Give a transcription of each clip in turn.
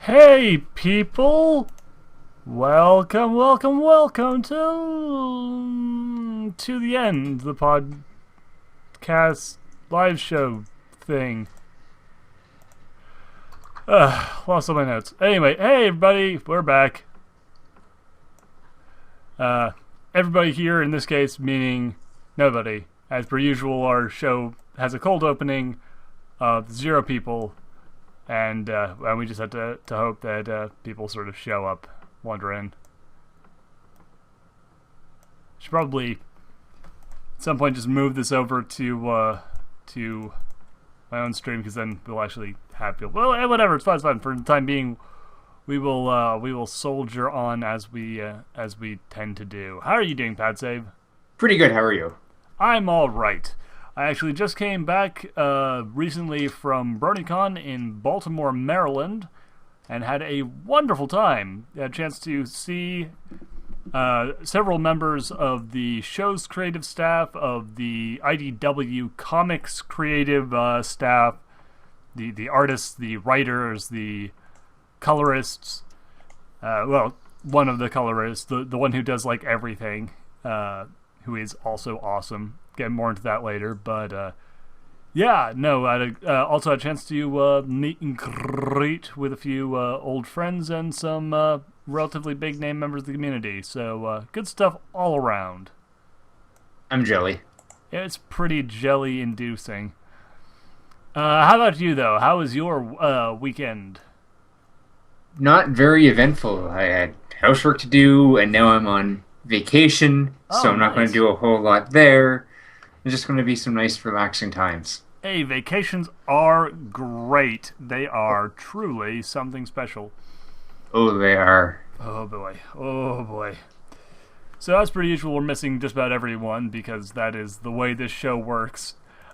Hey, people! Welcome to the end, the podcast live show thing. Lost all my notes. Anyway, hey everybody, we're back. Everybody here, in this case, meaning nobody. As per usual, our show has a cold opening of 0 people. And we just have to hope that people sort of show up, wondering. Should probably at some point just move this over to my own stream, because then we'll actually have people. Well, whatever, it's fine. For the time being, we will soldier on as we tend to do. How are you doing, Pad Save? Pretty good. How are you? I'm all right. I actually just came back recently from BronyCon in Baltimore, Maryland, and had a wonderful time. I had a chance to see several members of the show's creative staff, of the IDW Comics creative staff, the artists, the writers, the colorists. Well, one of the colorists, the one who does like everything, who is also awesome. Get more into that later, but I also had a chance to meet and greet with a few old friends and some relatively big name members of the community. So good stuff all around. I'm jelly. Yeah, it's pretty jelly-inducing. How about you, though? How was your weekend? Not very eventful. I had housework to do, and now I'm on vacation, so I'm not going to do a whole lot there. It's just going to be some nice, relaxing times. Hey, vacations are great. They are truly something special. Oh, they are. Oh, boy. So, as per usual, we're missing just about everyone, because that is the way this show works.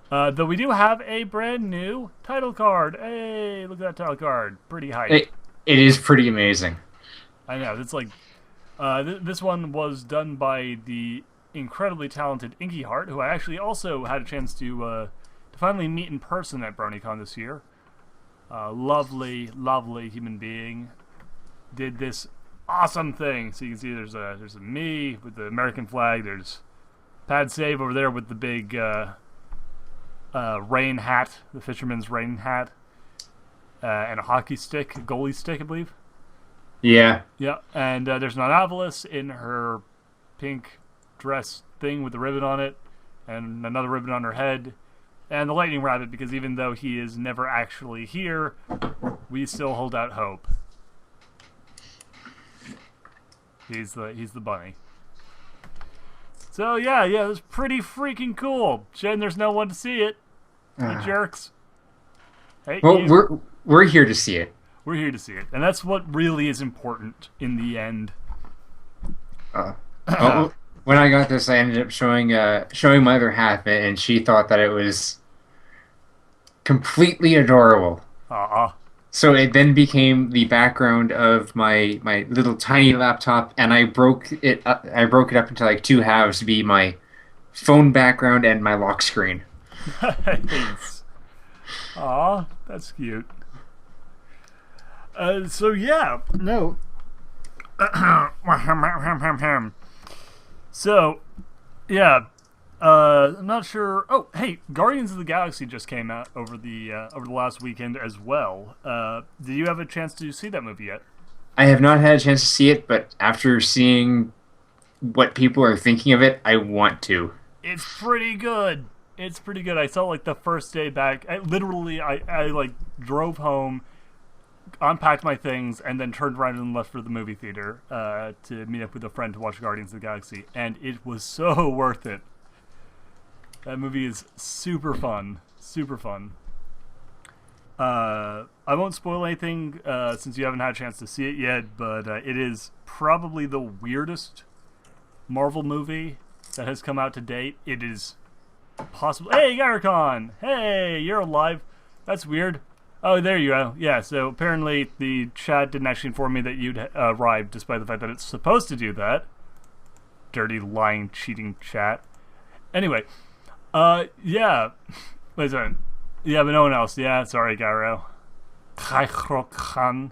Though we do have a brand new title card. Hey, look at that title card. Pretty hype. It is pretty amazing. I know. It's like... this one was done by the incredibly talented Inky Heart, who I actually also had a chance to finally meet in person at BronyCon this year. Lovely human being. Did this awesome thing. So you can see there's a me with the American flag. There's Pad Save over there with the big rain hat, the fisherman's rain hat, and a hockey stick, a goalie stick, I believe. Yeah. Yeah, and there's Nonavalis in her pink dress thing with the ribbon on it, and another ribbon on her head, and the Lightning Rabbit, because even though he is never actually here, we still hold out hope. He's the bunny. So yeah, it was pretty freaking cool. Shame there's no one to see it. You jerks. Hey, well, we're here to see it. We're here to see it, and that's what really is important in the end. When I got this, I ended up showing my other half, and she thought that it was completely adorable. So it then became the background of my little tiny laptop, and I broke it up into like 2 halves to be my phone background and my lock screen. Nice. Aw, that's cute. So yeah, no. So, yeah, I'm not sure. Oh, hey, Guardians of the Galaxy just came out over the last weekend as well. Did you have a chance to see that movie yet? I have not had a chance to see it, but after seeing what people are thinking of it, I want to. It's pretty good. I saw like the first day back. I like drove home, unpacked my things, and then turned around and left for the movie theater to meet up with a friend to watch Guardians of the Galaxy, and it was so worth it. That movie is super fun. I won't spoil anything since you haven't had a chance to see it yet, but it is probably the weirdest Marvel movie that has come out to date. It is possible. Hey, Garricon! Hey, you're alive. That's weird. Oh, there you go. Yeah, so apparently the chat didn't actually inform me that you'd arrived, despite the fact that it's supposed to do that. Dirty, lying, cheating chat. Anyway, yeah. Wait a second. Yeah, but no one else. Yeah, sorry, Garo. Khan.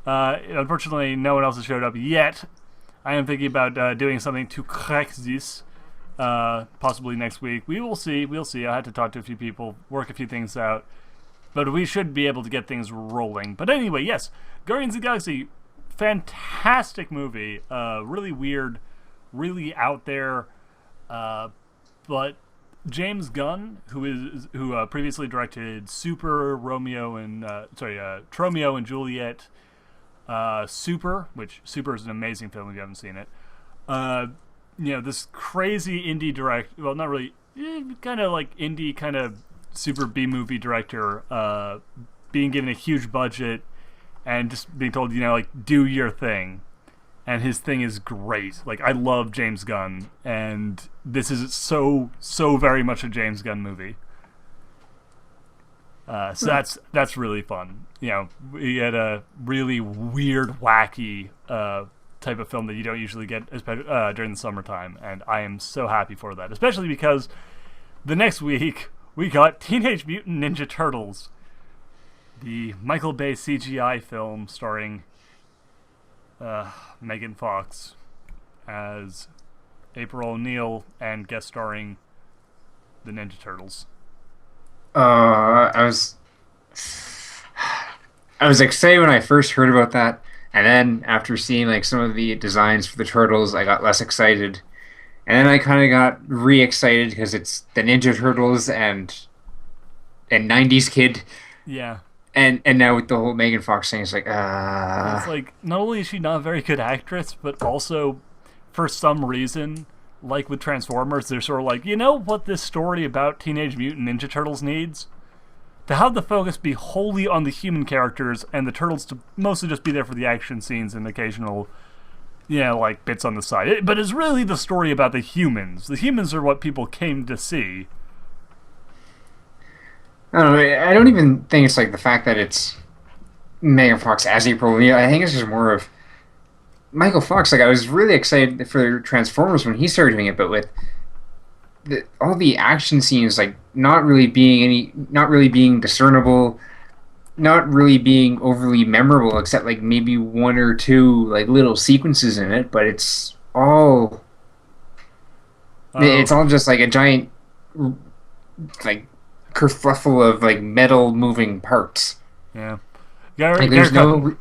Unfortunately, no one else has showed up yet. I am thinking about doing something to crack this, possibly next week. We will see. We'll see. I had to talk to a few people, work a few things out. But we should be able to get things rolling. But anyway, yes, Guardians of the Galaxy, fantastic movie. Really weird, really out there. But James Gunn, who previously directed Super Romeo and Tromeo and Juliet, Super, which Super is an amazing film if you haven't seen it. This crazy indie well, not really, kind of like indie, kind of super B-movie director, being given a huge budget and just being told, do your thing. And his thing is great. Like, I love James Gunn, and this is so very much a James Gunn movie. So that's really fun. We had a really weird, wacky type of film that you don't usually get during the summertime, and I am so happy for that. Especially because the next week we got Teenage Mutant Ninja Turtles, the Michael Bay CGI film starring Megan Fox as April O'Neil and guest starring the Ninja Turtles. I was excited when I first heard about that, and then after seeing like some of the designs for the turtles, I got less excited, and then I kind of got re-excited because it's the Ninja Turtles and '90s kid. Yeah. And now with the whole Megan Fox thing, it's like, It's like, not only is she not a very good actress, but also, for some reason, like with Transformers, they're sort of like, you know what this story about Teenage Mutant Ninja Turtles needs? To have the focus be wholly on the human characters, and the Turtles to mostly just be there for the action scenes and occasional, like bits on the side. But it's really the story about the humans. The humans are what people came to see. I don't know. I don't even think it's like the fact that it's Megan Fox as April O'Neil. I think it's just more of Michael Fox. Like, I was really excited for Transformers when he started doing it, but with all the action scenes, like not really being discernible, not really being overly memorable, except like maybe one or two like little sequences in it. But it's all just like a giant like kerfuffle of like metal moving parts. Yeah. Like, there's no.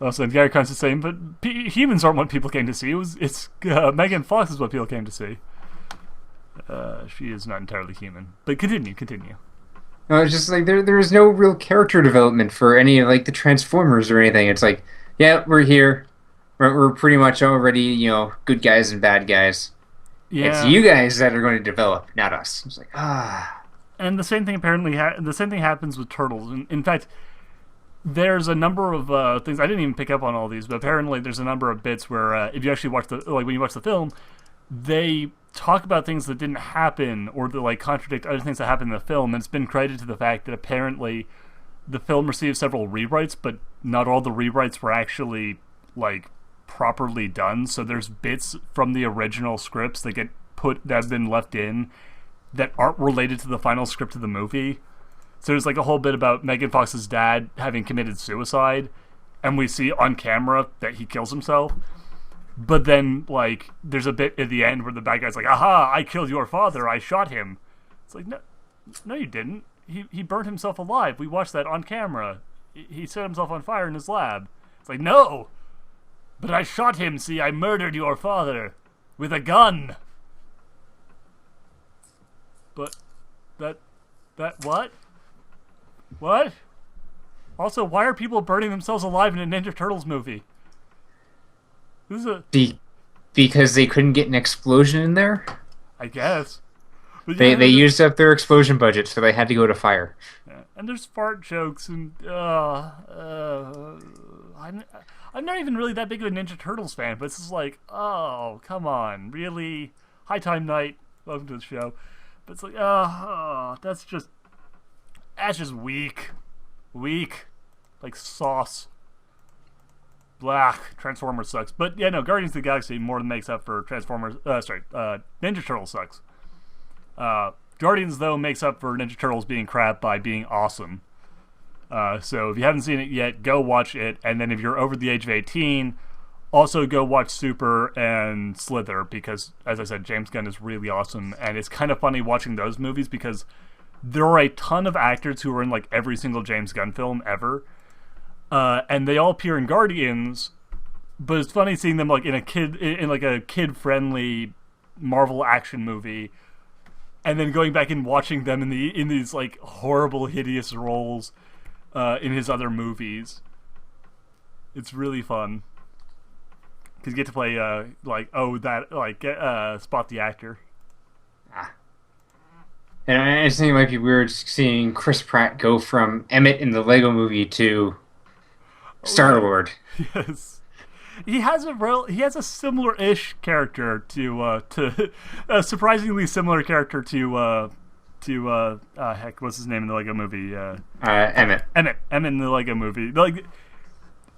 Also, Gary Khan's the same, but humans aren't what people came to see. It's Megan Fox is what people came to see. She is not entirely human. But continue. No, it's just like there's no real character development for any of like the Transformers or anything. It's like, yeah, we're here. We're pretty much already, good guys and bad guys. Yeah. It's you guys that are going to develop, not us. It's like, And the same thing happens with Turtles. In fact, there's a number of things I didn't even pick up on all these, but apparently there's a number of bits where if you actually watch when you watch the film, they talk about things that didn't happen or that like contradict other things that happened in the film, and it's been credited to the fact that apparently the film received several rewrites, but not all the rewrites were actually like properly done. So there's bits from the original scripts that have been left in that aren't related to the final script of the movie. So there's like a whole bit about Megan Fox's dad having committed suicide, and we see on camera that he kills himself. But then, like, there's a bit at the end where the bad guy's like, "Aha! I killed your father. I shot him." It's like, no, you didn't. He burned himself alive. We watched that on camera. He set himself on fire in his lab. It's like, no, but I shot him. See, I murdered your father with a gun. But that what? What? Also, why are people burning themselves alive in a Ninja Turtles movie? Because they couldn't get an explosion in there? I guess. But they used up their explosion budget, so they had to go to fire. Yeah. And there's fart jokes, and I'm not even really that big of a Ninja Turtles fan, but it's just like, oh, come on, really? High Time Night, welcome to the show. But it's like, that's just weak. Like sauce. Blah, Transformers sucks. But yeah, no, Guardians of the Galaxy more than makes up for Ninja Turtles sucks. Guardians, though, makes up for Ninja Turtles being crap by being awesome. So if you haven't seen it yet, go watch it. And then if you're over the age of 18, also go watch Super and Slither, because, as I said, James Gunn is really awesome. And it's kind of funny watching those movies because there are a ton of actors who are in like every single James Gunn film ever. And they all appear in Guardians, but it's funny seeing them like in a kid-friendly Marvel action movie, and then going back and watching them in these like horrible, hideous roles in his other movies. It's really fun because you get to play Spot the actor. And I just think it might be weird seeing Chris Pratt go from Emmett in the Lego Movie to Star-Lord. Yes. He has a similar-ish character to a surprisingly similar character to what's his name in the Lego Movie? Emmett. Emmett in the Lego Movie. Like,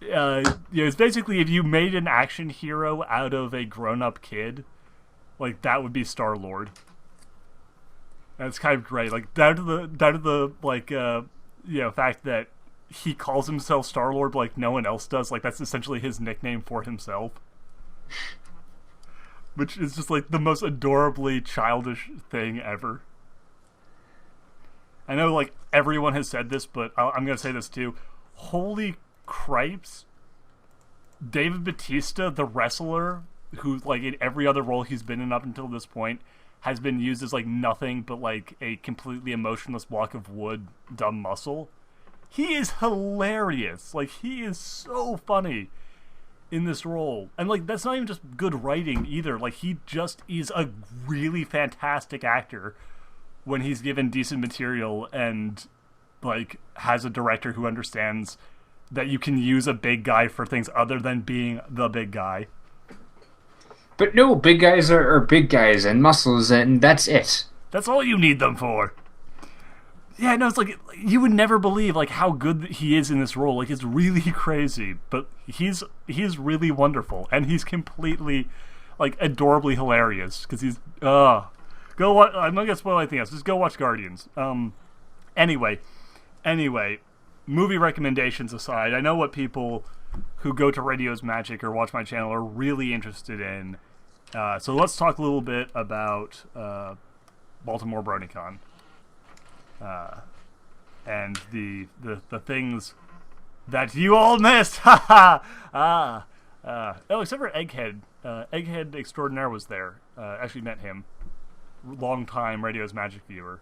it's basically if you made an action hero out of a grown-up kid, like that would be Star-Lord. And it's kind of great, like down to the fact that he calls himself Star-Lord, but like no one else does. Like that's essentially his nickname for himself, which is just like the most adorably childish thing ever. I know like everyone has said this, but I'm gonna say this too. Holy cripes! David Bautista, the wrestler, who like in every other role he's been in up until this point, has been used as like nothing but like a completely emotionless block of wood, dumb muscle. He is hilarious. Like, he is so funny in this role. And, like, that's not even just good writing either. Like, he just is a really fantastic actor when he's given decent material and, like, has a director who understands that you can use a big guy for things other than being the big guy. But no, big guys are big guys and muscles, and that's it. That's all you need them for. Yeah, no, it's like you would never believe like how good he is in this role. Like it's really crazy, but he's really wonderful, and he's completely like adorably hilarious because he's go watch. I'm not gonna spoil anything else. Just go watch Guardians. Anyway, movie recommendations aside, I know what people who go to Radio's Magic or watch my channel are really interested in. So let's talk a little bit about Baltimore BronyCon. And the things that you all missed. Oh, except for Egghead. Egghead Extraordinaire was there. Actually met him. Long time Radio's Magic viewer.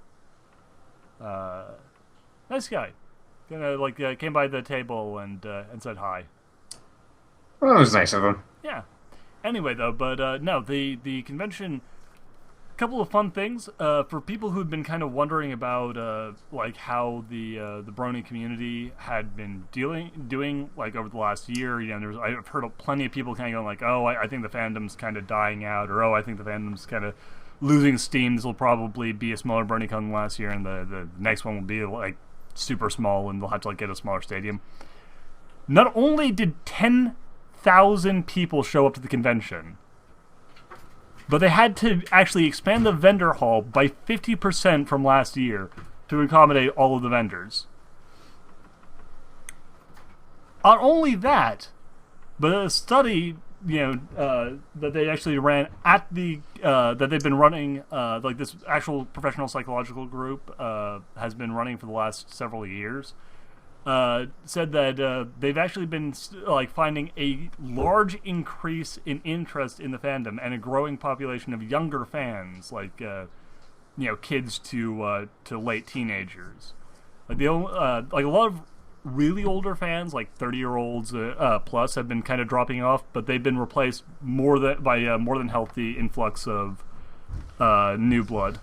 Nice guy. Came by the table and said hi. Well, it was nice of him. Yeah. Anyway, though, but no, the convention. Couple of fun things for people who've been kind of wondering about like how the Brony community had been doing like over the last year. You know, I've heard plenty of people kind of going like, oh, I think the fandom's kind of dying out, or oh, I think the fandom's kind of losing steam. This will probably be a smaller BronyCon than last year, and the next one will be like super small, and they'll have to like get a smaller stadium. Not only did 10,000 people show up to the convention, but they had to actually expand the vendor hall by 50% from last year to accommodate all of the vendors. Not only that, but a study, that they actually ran at the that they've been running, like this actual professional psychological group has been running for the last several years. Said that they've actually been like finding a large increase in interest in the fandom and a growing population of younger fans, like kids to late teenagers. Like like a lot of really older fans, like 30-year-olds plus, have been kind of dropping off, but they've been replaced by a more than healthy influx of new blood.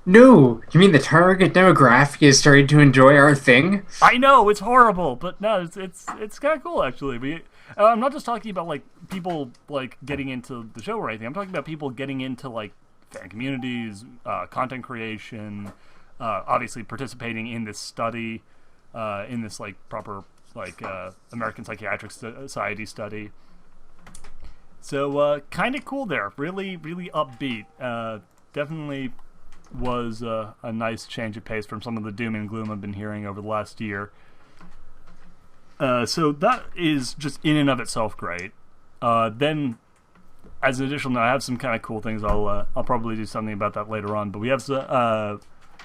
No, you mean the target demographic is starting to enjoy our thing? I know, it's horrible, but no, it's kind of cool actually. I'm not just talking about like people like getting into the show or anything. I'm talking about people getting into like fan communities, content creation, obviously participating in this study, in this like proper like American Psychiatric Society study. So kind of cool there. Really, really upbeat. Definitely was a nice change of pace from some of the doom and gloom I've been hearing over the last year. So that is just in and of itself great. Then, as an additional note, I have some kind of cool things. I'll probably do something about that later on. But we have got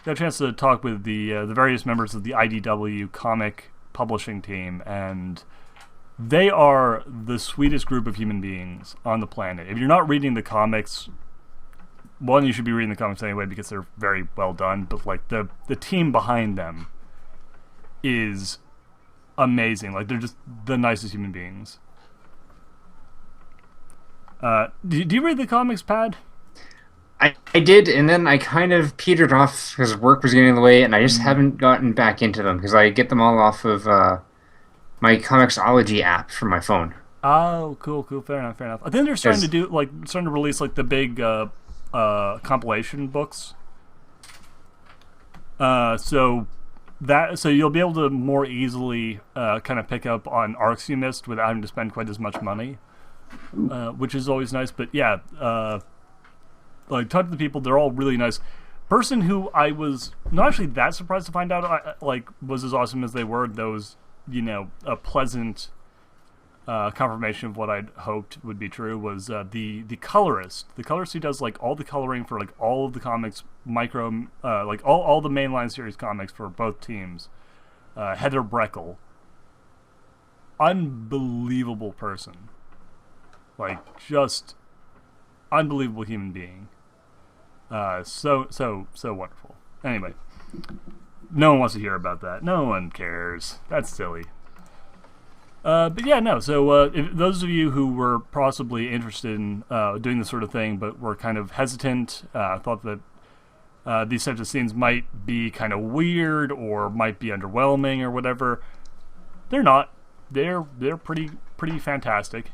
a chance to talk with the various members of the IDW comic publishing team, and they are the sweetest group of human beings on the planet. If you're not reading the comics, one, you should be reading the comics anyway because they're very well done. But like the team behind them is amazing. Like they're just the nicest human beings. Do you read the comics, Pad? I did, and then I kind of petered off because work was getting in the way, and I just haven't gotten back into them because I get them all off of my Comixology app from my phone. Oh, cool. Fair enough. I think they're starting to release like the big compilation books. So you'll be able to more easily kind of pick up on arcs you missed without having to spend quite as much money, which is always nice. But yeah, like talk to the people; they're all really nice. Person who I was not actually that surprised to find out was as awesome as they were. Those a pleasant confirmation of what I'd hoped would be true was the colorist. The colorist who does like all the coloring for like all of the comics, like all the mainline series comics for both teams. Heather Breckel. Unbelievable person. Like just unbelievable human being. So wonderful. Anyway, no one wants to hear about that. No one cares. That's silly. But yeah, no. So if those of you who were possibly interested in doing this sort of thing, but were kind of hesitant, thought that these types of scenes might be kind of weird or might be underwhelming or whatever, they're not. They're pretty fantastic.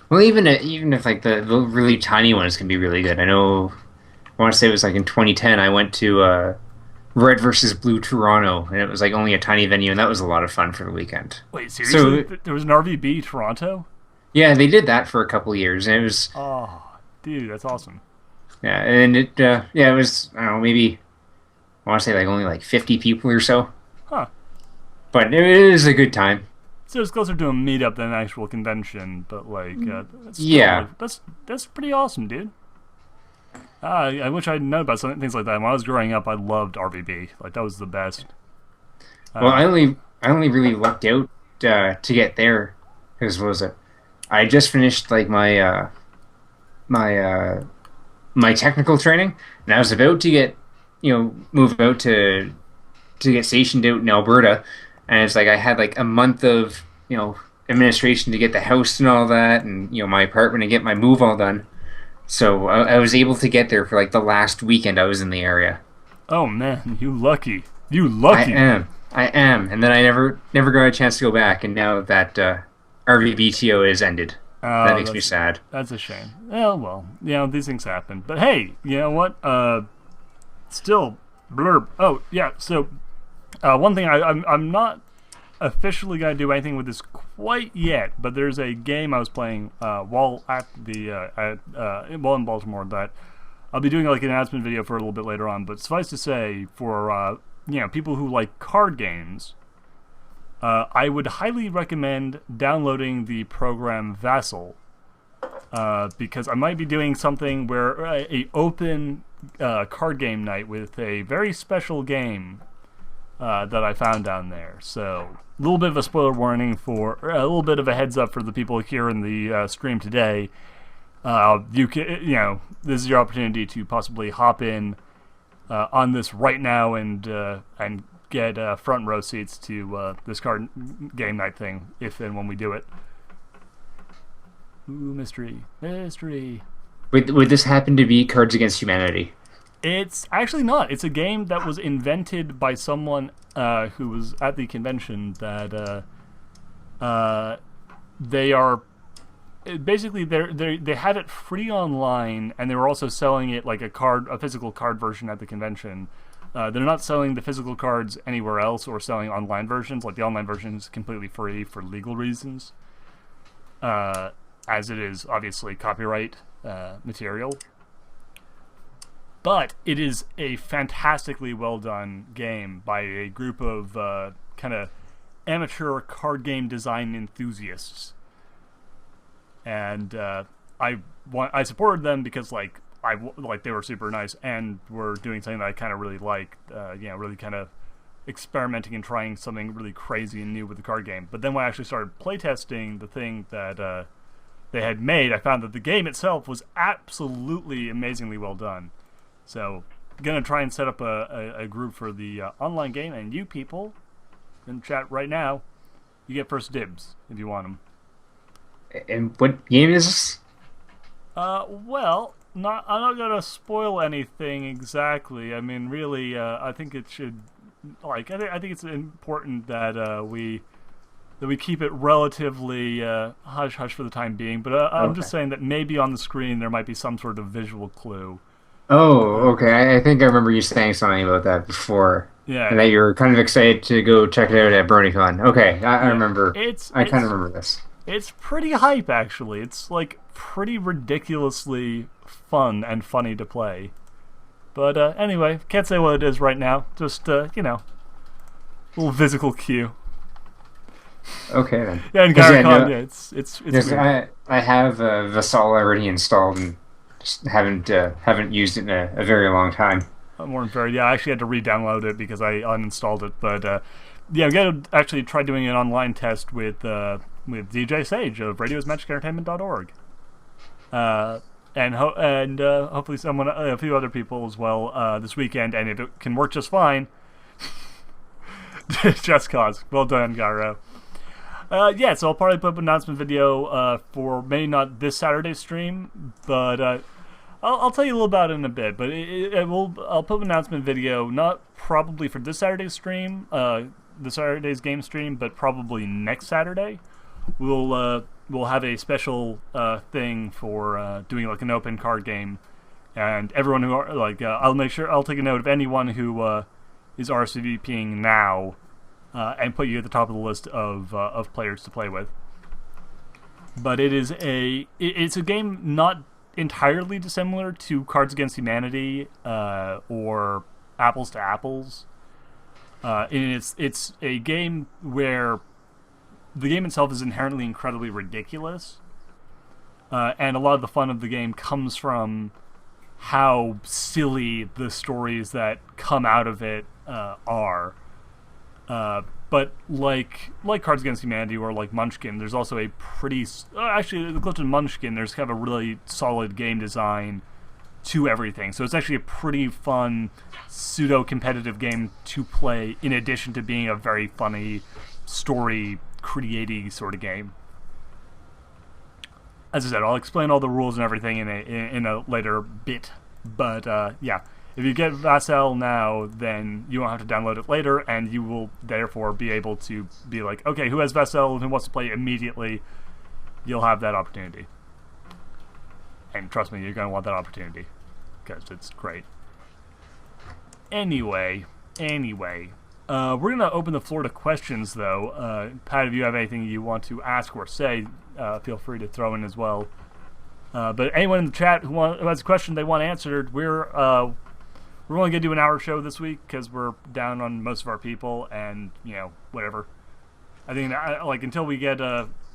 Well, even if like the really tiny ones can be really good. I want to say it was like in 2010. I went to Red versus Blue Toronto, and it was like only a tiny venue, and that was a lot of fun for the weekend. Wait, seriously? So, there was an RVB Toronto? Yeah, they did that for a couple of years, and it was. Oh, dude, that's awesome. Yeah, and it was I don't know, maybe I want to say like only like 50 people or so. Huh. But it was a good time. So it's closer to a meetup than an actual convention, but like that's pretty awesome, dude. I wish I'd known about things like that. When I was growing up, I loved RVB. Like that was the best. Well, I only really lucked out to get there because I just finished like my my technical training, and I was about to get move out to get stationed out in Alberta. And it's like I had like a month of, administration to get the house and all that and, my apartment and get my move all done. So I was able to get there for like the last weekend I was in the area. Oh, man, you lucky. You lucky. I am. And then I never got a chance to go back. And now that RVBTO is ended, that makes me sad. That's a shame. Well, these things happen. But hey, you know what? Still, blurb. Oh, yeah, so... one thing, I'm not officially going to do anything with this quite yet, but there's a game I was playing while in Baltimore that I'll be doing like an announcement video for a little bit later on. But suffice to say, for people who like card games, I would highly recommend downloading the program Vassal because I might be doing something where a open card game night with a very special game that I found down there. So a little bit of a spoiler warning a little bit of a heads up for the people here in the stream today. You can, this is your opportunity to possibly hop in on this right now and get front row seats to this card game night thing if and when we do it. Ooh, mystery. Would this happen to be Cards Against Humanity? It's actually not. It's a game that was invented by someone who was at the convention that they are basically they had it free online, and they were also selling it like a physical card version at the convention. They're not selling the physical cards anywhere else or selling online versions. Like the online version is completely free for legal reasons, as it is obviously copyright material. But it is a fantastically well done game by a group of kind of amateur card game design enthusiasts, and I supported them because like they were super nice and were doing something that I kind of really liked. Really kind of experimenting and trying something really crazy and new with the card game. But then when I actually started playtesting the thing that they had made, I found that the game itself was absolutely amazingly well done. So I'm gonna try and set up a group for the online game, and you people in the chat right now, you get first dibs if you want them. And what game is this? Well, I'm not gonna spoil anything exactly. I mean, really, I think it should, I think it's important that we keep it relatively hush hush for the time being. But I'm just saying that maybe on the screen there might be some sort of visual clue. Oh, okay. I think I remember you saying something about that before. Yeah. And that you were kind of excited to go check it out at BronyCon. Okay, I remember. I kind of remember this. It's pretty hype, actually. It's like pretty ridiculously fun and funny to play. But anyway, can't say what it is right now. Just little physical cue. Okay then. Yeah, and GaraCon, it's weird. I have Vassal already installed and just haven't used it in a very long time. I actually had to re-download it because I uninstalled it. But I'm gonna actually try doing an online test with DJ Sage of radiosmagicentertainment.org. And hopefully a few other people as well this weekend. And if it can work just fine, just cause. Well done, Garo. So I'll probably put up an announcement video for maybe not this Saturday stream, but I'll tell you a little about it in a bit. But I'll put up an announcement video, not probably for this Saturday's stream, the Saturday's game stream, but probably next Saturday. We'll have a special thing for doing like an open card game, and everyone who I'll take a note of anyone who is RSVPing now, and put you at the top of the list of players to play with. But it's a game not entirely dissimilar to Cards Against Humanity or Apples to Apples. And it's a game where the game itself is inherently incredibly ridiculous, and a lot of the fun of the game comes from how silly the stories that come out of it are. But like Cards Against Humanity or like Munchkin, there's also a pretty actually close to Munchkin. There's kind of a really solid game design to everything, so it's actually a pretty fun pseudo-competitive game to play. In addition to being a very funny story creating sort of game. As I said, I'll explain all the rules and everything in a later bit. But if you get Vassal now, then you won't have to download it later, and you will therefore be able to be like, okay, who has Vassal and who wants to play immediately? You'll have that opportunity. And trust me, you're going to want that opportunity, because it's great. Anyway, we're going to open the floor to questions, though. Pat, if you have anything you want to ask or say, feel free to throw in as well. But anyone in the chat who has a question they want answered, we're only going to do an hour show this week because we're down on most of our people, and whatever. I think until we get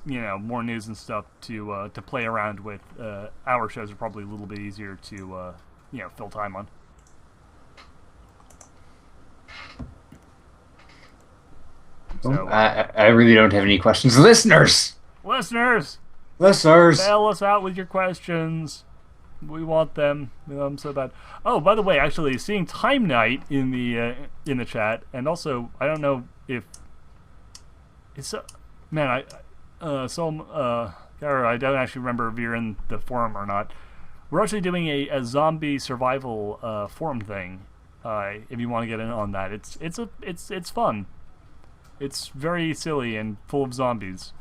more news and stuff to play around with, hour shows are probably a little bit easier to fill time on. So, I really don't have any questions. Listeners, bail us out with your questions. We want them. I'm so bad. Oh, by the way, actually, seeing Time Night in the chat, and also I don't know if it's Gary, I don't actually remember if you're in the forum or not. We're actually doing a zombie survival forum thing. If you want to get in on that, it's fun. It's very silly and full of zombies.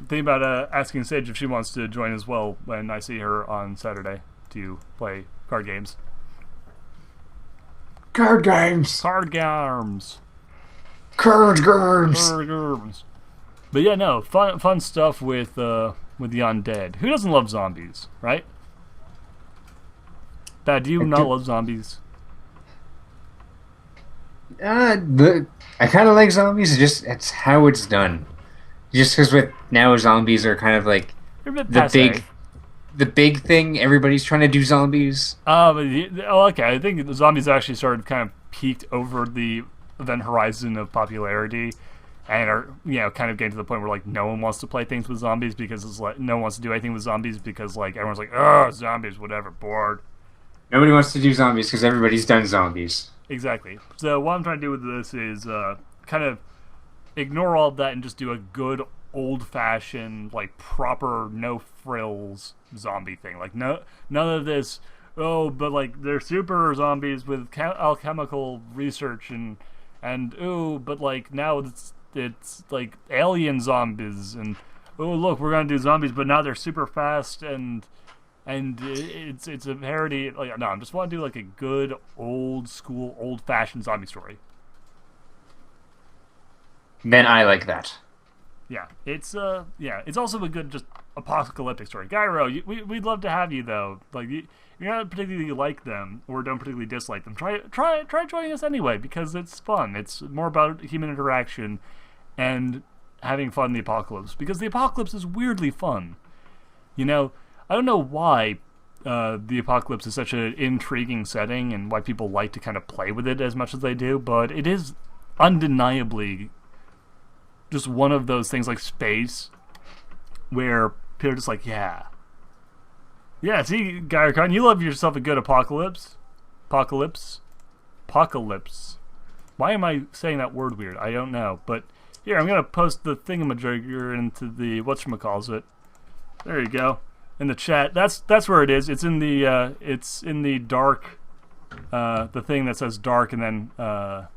Think about asking Sage if she wants to join as well when I see her on Saturday to play card games. Card games. But yeah, no, fun stuff with the undead. Who doesn't love zombies, right? Dad, do you not love zombies? I kind of like zombies. It's how it's done. Just because with now zombies are kind of like They're a bit the passe. big the big thing. Everybody's trying to do zombies. Okay. I think the zombies actually started kind of peaked over the event horizon of popularity, and are kind of getting to the point where like no one wants to play things with zombies because it's like no one wants to do anything with zombies because like everyone's like, oh, zombies, whatever, bored. Nobody wants to do zombies because everybody's done zombies. Exactly. So what I'm trying to do with this is kind of ignore all of that and just do a good old fashioned like proper no frills zombie thing. Like none of this. Oh, but like they're super zombies with alchemical research and ooh, but like now it's like alien zombies and oh look we're gonna do zombies but now they're super fast and it's a parody. Like no, I just want to do like a good old school old fashioned zombie story. Then I like that. It's also a good just apocalyptic story. Gyro, we'd love to have you though. Like you're not particularly like them or don't particularly dislike them. Try joining us anyway because it's fun. It's more about human interaction and having fun in the apocalypse because the apocalypse is weirdly fun. You know, I don't know why the apocalypse is such an intriguing setting and why people like to kind of play with it as much as they do, but it is undeniably just one of those things like space where people are just like, yeah. See, Gyarkon, you love yourself a good apocalypse. Why am I saying that word weird? I don't know. But here, I'm gonna post the thingamajigger into the whatchamacallit. There you go. In the chat. That's where it is. It's in the dark. The thing that says dark and then the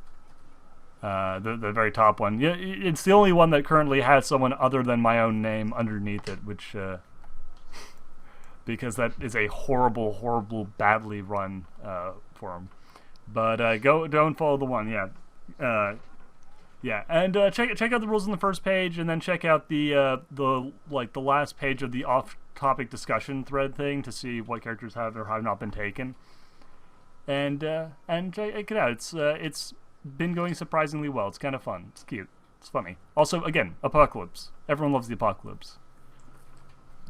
very top one. Yeah, it's the only one that currently has someone other than my own name underneath it, which because that is a horrible, badly run forum. But don't follow the one. And check out the rules on the first page, and then check out the last page of the off-topic discussion thread thing to see what characters have or have not been taken. And check it out. It's been going surprisingly well. It's kind of fun. It's cute. It's funny. Also, again, apocalypse. Everyone loves the apocalypse.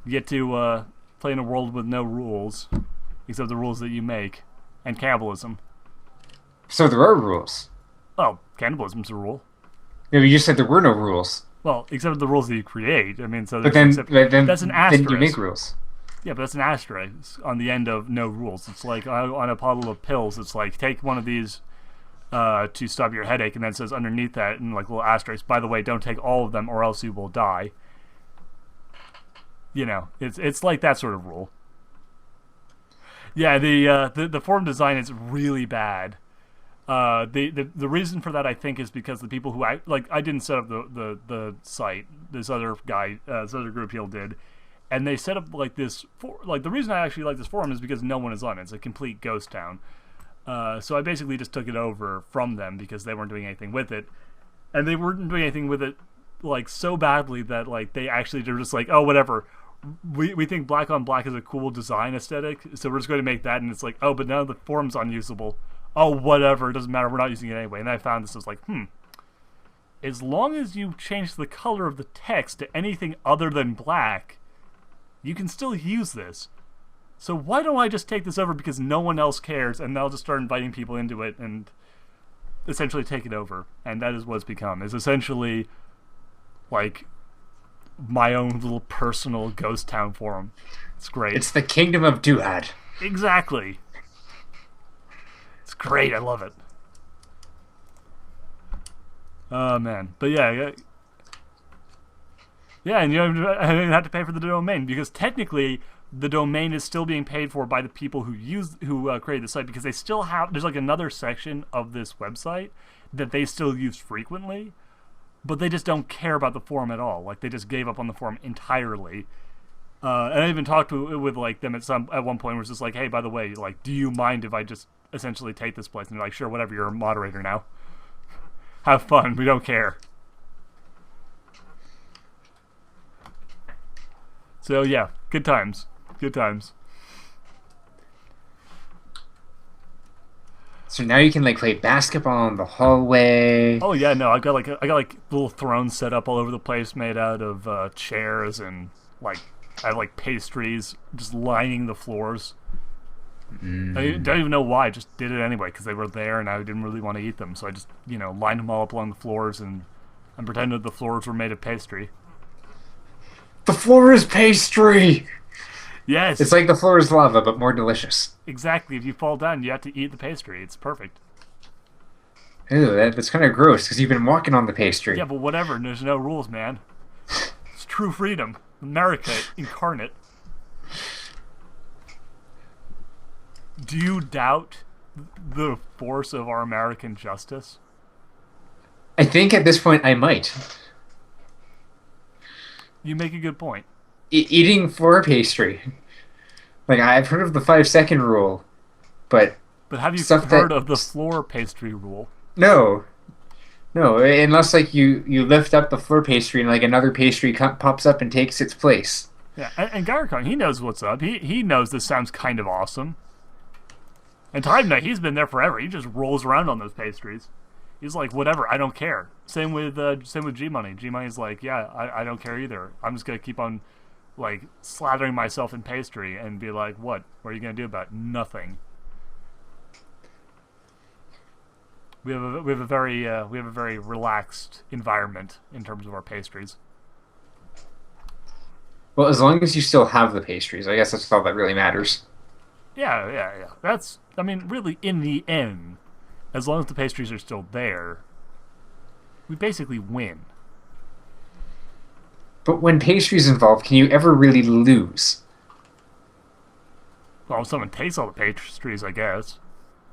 You get to play in a world with no rules, except the rules that you make, and cannibalism. So there are rules. Well, cannibalism's a rule. No, you just said there were no rules. Well, except the rules that you create. I mean, so but then that's an asterisk. Then you make rules. Yeah, but that's an asterisk on the end of no rules. It's like on a bottle of pills. It's like take one of these to stop your headache, and then it says underneath that in like little asterisk. By the way, don't take all of them, or else you will die. You know, it's like that sort of rule. Yeah, the forum design is really bad. The reason for that I think is because the people who I didn't set up the site. This other guy, this other group here did, and they set up like this. The reason I actually like this forum is because no one is on it. It's a complete ghost town. So I basically just took it over from them because they weren't doing anything with it, and they weren't doing anything with it like so badly that like they actually were just like, oh whatever. We think black on black is a cool design aesthetic, so we're just going to make that, and it's like, oh, but now the forum's unusable. Oh, whatever, it doesn't matter, we're not using it anyway. And I found this was like, as long as you change the color of the text to anything other than black, you can still use this. So why don't I just take this over because no one else cares, and I'll just start inviting people into it and essentially take it over. And that is what it's become. It's essentially like my own little personal ghost town forum. It's great. It's the kingdom of Duhad. Exactly. It's great. I love it. Oh man, but yeah, and you don't even have to pay for the domain because technically the domain is still being paid for by the people who created the site because they still have. There's like another section of this website that they still use frequently. But they just don't care about the forum at all. Like they just gave up on the forum entirely. And I even talked with like them at one point where it's just like, hey, by the way, like, do you mind if I just essentially take this place? And they're like, sure, whatever. You're a moderator now. Have fun. We don't care. So yeah, good times. Good times. So now you can like play basketball in the hallway. Oh yeah, no, I got like little thrones set up all over the place, made out of chairs, and like I have like pastries just lining the floors. I don't even know why. I just did it anyway because they were there and I didn't really want to eat them. So I just, lined them all up along the floors and pretended the floors were made of pastry. The floor is pastry. Yes. It's like the floor is lava, but more delicious. Exactly. If you fall down, you have to eat the pastry. It's perfect. Ew, that's kind of gross because you've been walking on the pastry. Yeah, but whatever. There's no rules, man. It's true freedom. America incarnate. Do you doubt the force of our American justice? I think at this point I might. You make a good point. Eating floor pastry. Like, I've heard of the 5-second rule, but have you heard of the floor pastry rule? No. No, unless, like, you lift up the floor pastry and, like, another pastry pops up and takes its place. Yeah, and Garcon, he knows what's up. He knows this sounds kind of awesome. And Time Knight, he's been there forever. He just rolls around on those pastries. He's like, whatever, I don't care. Same with G Money. G Money's like, yeah, I don't care either. I'm just gonna keep on, like, slathering myself in pastry and be like, what? What are you gonna do about it? Nothing. We have a very relaxed environment in terms of our pastries. Well, as long as you still have the pastries, I guess that's all that really matters. Yeah. That's, I mean, really, in the end, as long as the pastries are still there, we basically win. But when pastries involved, can you ever really lose? Well, if someone takes all the pastries, I guess.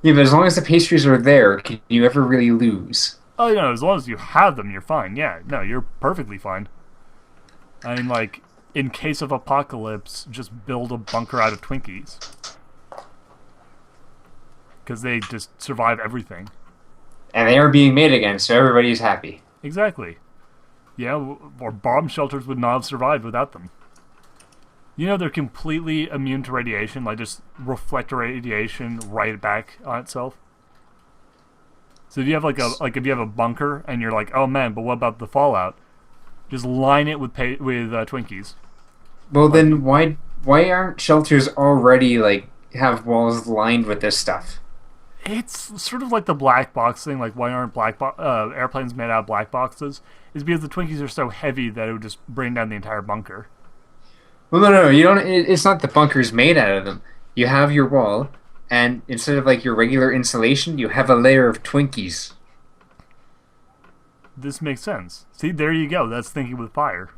Yeah, but as long as the pastries are there, can you ever really lose? Oh, no, as long as you have them, you're fine. Yeah, no, you're perfectly fine. I mean, like, in case of apocalypse, just build a bunker out of Twinkies. Because they just survive everything. And they are being made again, so everybody's happy. Exactly. Yeah, or bomb shelters would not have survived without them. You know they're completely immune to radiation, like just reflect radiation right back on itself. So if you have if you have a bunker and you're like, oh man, but what about the fallout? Just line it with Twinkies. Well, then why aren't shelters already have walls lined with this stuff? It's sort of like the black box thing. Like, why aren't airplanes made out of black boxes? Is because the Twinkies are so heavy that it would just bring down the entire bunker. Well, no, you don't. It's not the bunkers made out of them. You have your wall, and instead of your regular insulation, you have a layer of Twinkies. This makes sense. See, there you go. That's thinking with fire.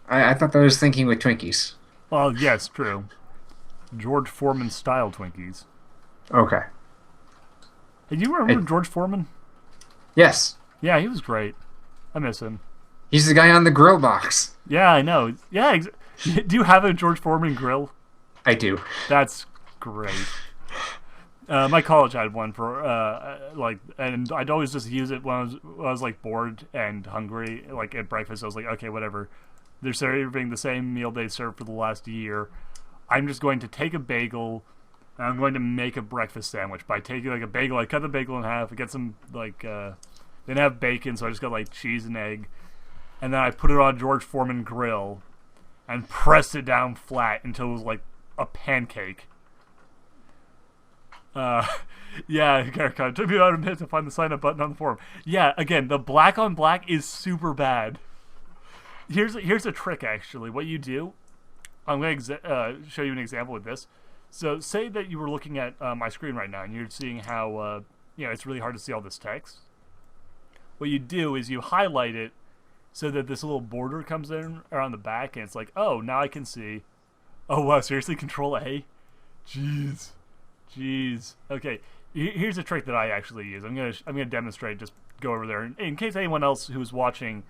I thought that was thinking with Twinkies. Well, yes, true. George Foreman style Twinkies. Okay. Hey, do you remember George Foreman? Yes. Yeah, he was great. I miss him. He's the guy on the grill box. Yeah, I know. Yeah, do you have a George Foreman grill? I do. That's great. My college had one for and I'd always just use it when I was bored and hungry, at breakfast. I was like, okay, whatever. They're serving the same meal they served for the last year. I'm just going to take a bagel and I'm going to make a breakfast sandwich by taking a bagel. I cut the bagel in half. I get some didn't have bacon, so I just got cheese and egg, and then I put it on a George Foreman grill and pressed it down flat until it was like a pancake. Yeah, Garcon, it took me about a minute to find the sign up button on the forum. Yeah, again, the black on black is super bad. Here's a trick, actually. What you do, I'm going to show you an example with this. So say that you were looking at my screen right now and you're seeing how it's really hard to see all this text. What you do is you highlight it so that this little border comes in around the back, and it's like, oh, now I can see. Oh wow, seriously, Control A? Jeez. Okay, here's a trick that I actually use. I'm gonna demonstrate. Just go over there in case anyone else who's watching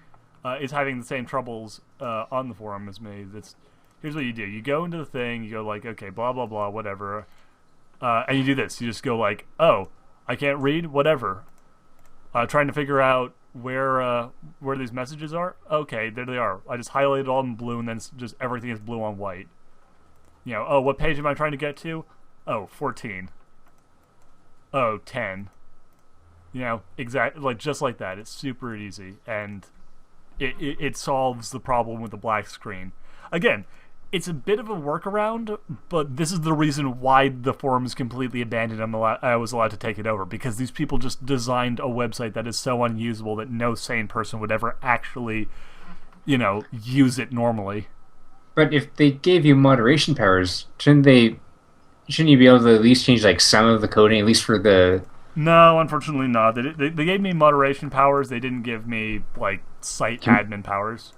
is having the same troubles on the forum as me. Here's what you do. You go into the thing. You go okay, blah blah blah, whatever, and you do this. You just go oh, I can't read, whatever. Trying to figure out where these messages are. Okay, there they are. I just highlighted all in blue, and then just everything is blue on white. Oh, what page am I trying to get to? Oh, 14. oh, 10. You know, exactly, like, just like that. It's super easy, and it solves the problem with the black screen. Again, it's a bit of a workaround, but this is the reason why the forum is completely abandoned. I was allowed to take it over, because these people just designed a website that is so unusable that no sane person would ever actually, use it normally. But if they gave you moderation powers, shouldn't you be able to at least change like some of the coding, at least for the? No, unfortunately not. They gave me moderation powers. They didn't give me, like, site admin powers.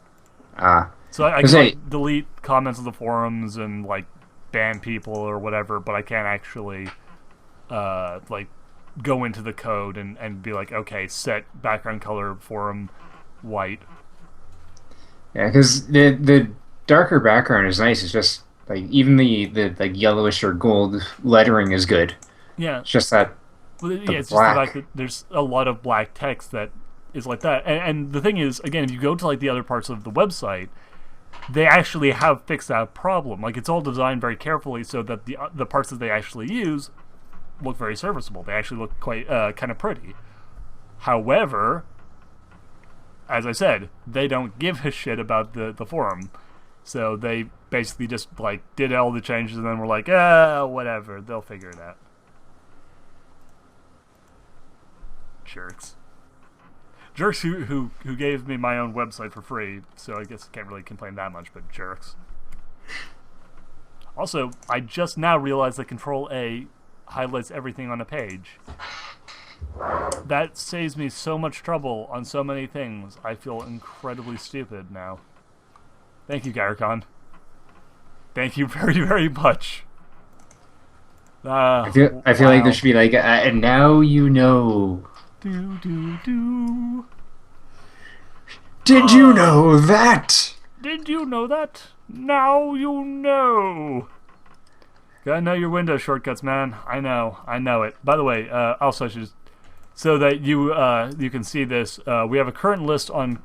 So I can like, delete comments of the forums and, like, ban people or whatever, but I can't actually, like, go into the code and be like, okay, set background color forum white. Yeah, because the darker background is nice. It's just like even the like yellowish or gold lettering is good. Yeah. It's just that. Well, yeah, it's black. Just the fact that there's a lot of black text that is like that. And the thing is, again, if you go to like the other parts of the website, they actually have fixed that problem. Like, it's all designed very carefully so that the parts that they actually use look very serviceable. They actually look quite kind of pretty. However, as I said, they don't give a shit about the forum. So they basically just like did all the changes and then were like, whatever, they'll figure it out. Jerks who gave me my own website for free, so I guess I can't really complain that much, but jerks. Also, I just now realized that Control-A highlights everything on a page. That saves me so much trouble on so many things. I feel incredibly stupid now. Thank you, Garricon. Thank you very, very much. I feel like there should be like, and now you know. Do. Did you know that? Did you know that? Now you know. Gotta know your Windows shortcuts, man. I know it. By the way, also so that you can see this, we have a current list on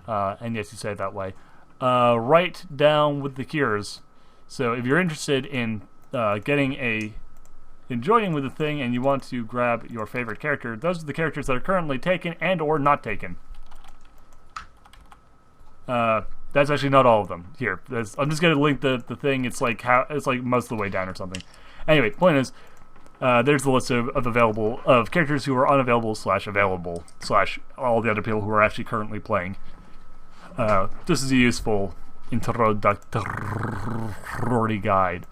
and yes, you say it that way. Right down with the cures. So if you're interested in enjoying with the thing and you want to grab your favorite character, those are the characters that are currently taken and or not taken. That's actually not all of them. Here, I'm just gonna link the thing. It's like most of the way down or something. Anyway, point is, there's the list of characters who are unavailable / available / all the other people who are actually currently playing. This is a useful introductory guide.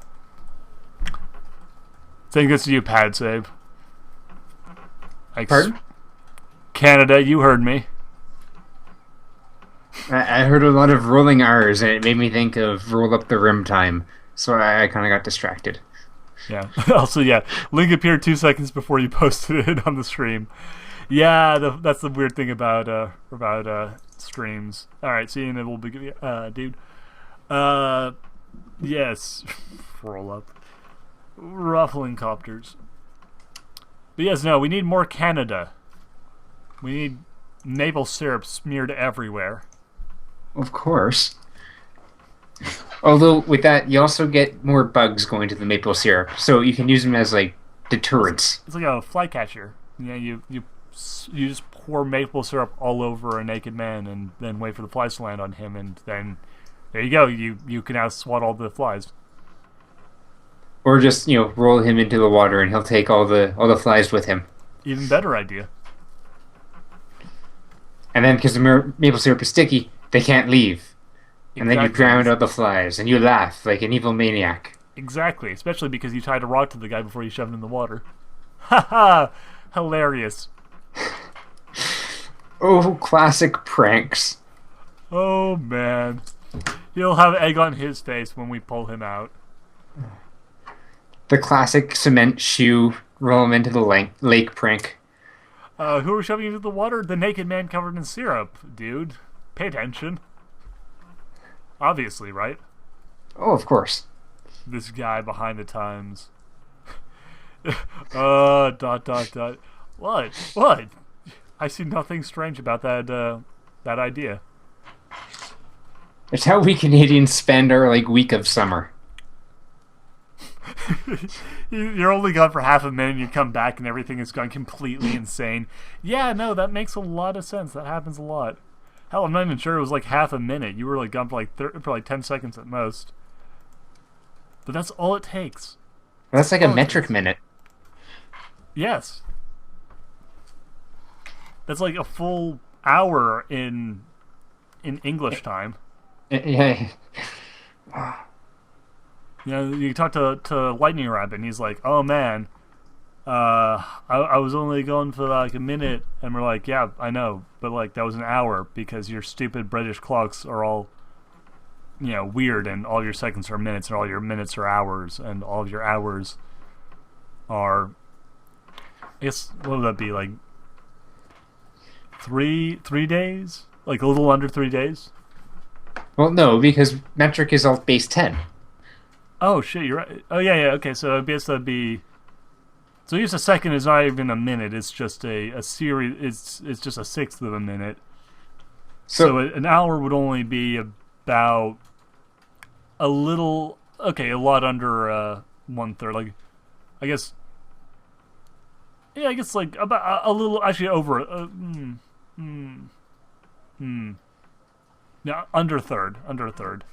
Same goes to you, Pad Save. Pardon? Canada, you heard me. I heard a lot of rolling R's, and it made me think of Roll Up the Rim Time, so I kind of got distracted. Yeah. Also, yeah, link appeared 2 seconds before you posted it on the stream. Yeah, that's the weird thing about streams. All right, see you in a little bit, dude. Yes, roll up, ruffling copters. But yes, no, we need more Canada. We need maple syrup smeared everywhere. Of course. Although with that, you also get more bugs going to the maple syrup, so you can use them as like deterrents. It's like a flycatcher. You just pour maple syrup all over a naked man and then wait for the flies to land on him, and then there you go. You can now swat all the flies. Or just roll him into the water and he'll take all the flies with him. Even better idea. And then because the maple syrup is sticky, they can't leave. And then you drown out the flies, and you laugh like an evil maniac. Exactly, especially because you tied a rock to the guy before you shoved him in the water. Ha ha! Hilarious. Oh, classic pranks. Oh, man. He'll have egg on his face when we pull him out. The classic cement shoe, roll him into the lake prank. Who are we shoving into the water? The naked man covered in syrup, dude. Pay attention. Obviously, right? Oh, of course. This guy behind the times. Dot. What? I see nothing strange about that idea. It's how we Canadians spend our week of summer. You're only gone for half a minute and you come back and everything has gone completely insane. Yeah, no, that makes a lot of sense. That happens a lot. Hell, I'm not even sure it was like half a minute. You were like gone for like 10 seconds at most. But that's all it takes. That's like a metric minute. Yes. That's like a full hour in English time. Yeah. You know, you talk to Lightning Rabbit, and he's like, "Oh man, I was only going for like a minute," and we're like, "Yeah, I know, but like that was an hour because your stupid British clocks are all, you know, weird, and all your seconds are minutes, and all your minutes are hours, and all of your hours are, I guess, what would that be like? Three days, like a little under 3 days." Well, no, because metric is all base 10. Oh shit, you're right. Oh yeah. Okay, so I guess that'd be. So I guess a second is not even a minute. It's just a series. It's just a sixth of a minute. So an hour would only be about a little. Okay, a lot under 1/3. Like, I guess. Yeah, I guess like about a little. Actually, over. No, under a third. Under a third.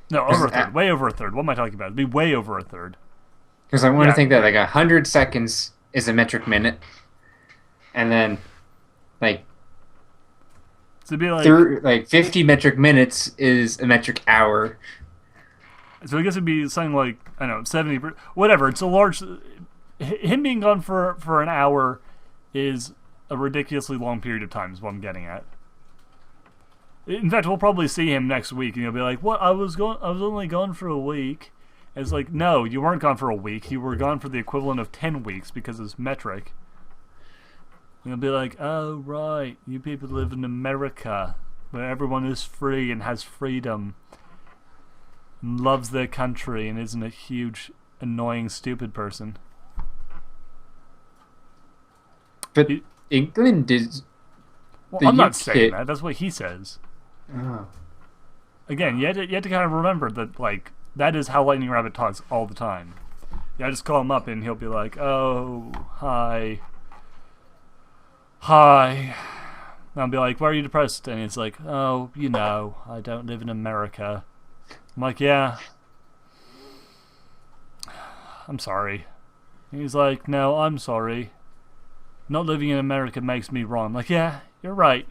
No, over a third. Way over a third. What am I talking about? It'd be way over a third. Because I want to think that like 100 seconds is a metric minute, and then like so it'd be like 50 metric minutes is a metric hour. So I guess it'd be something like, I don't know, 70. Whatever. It's a large. Him being gone for an hour is a ridiculously long period of time. Is what I'm getting at. In fact, we'll probably see him next week, and he'll be like, "What? I was only gone for a week." And it's like, no, you weren't gone for a week. You were gone for the equivalent of 10 weeks because it's metric. And he'll be like, "Oh right, you people live in America, where everyone is free and has freedom, and loves their country, and isn't a huge, annoying, stupid person." But England is. Well, I'm not saying that. That's what he says. Oh. Again, you have to kind of remember that, like, that is how Lightning Rabbit talks all the time. Yeah, I just call him up and he'll be like, "Oh, hi. And I'll be like, "Why are you depressed?" And he's like, "Oh, you know, I don't live in America." I'm like, "Yeah. I'm sorry." And he's like, "No, I'm sorry. Not living in America makes me wrong." I'm like, "Yeah, you're right.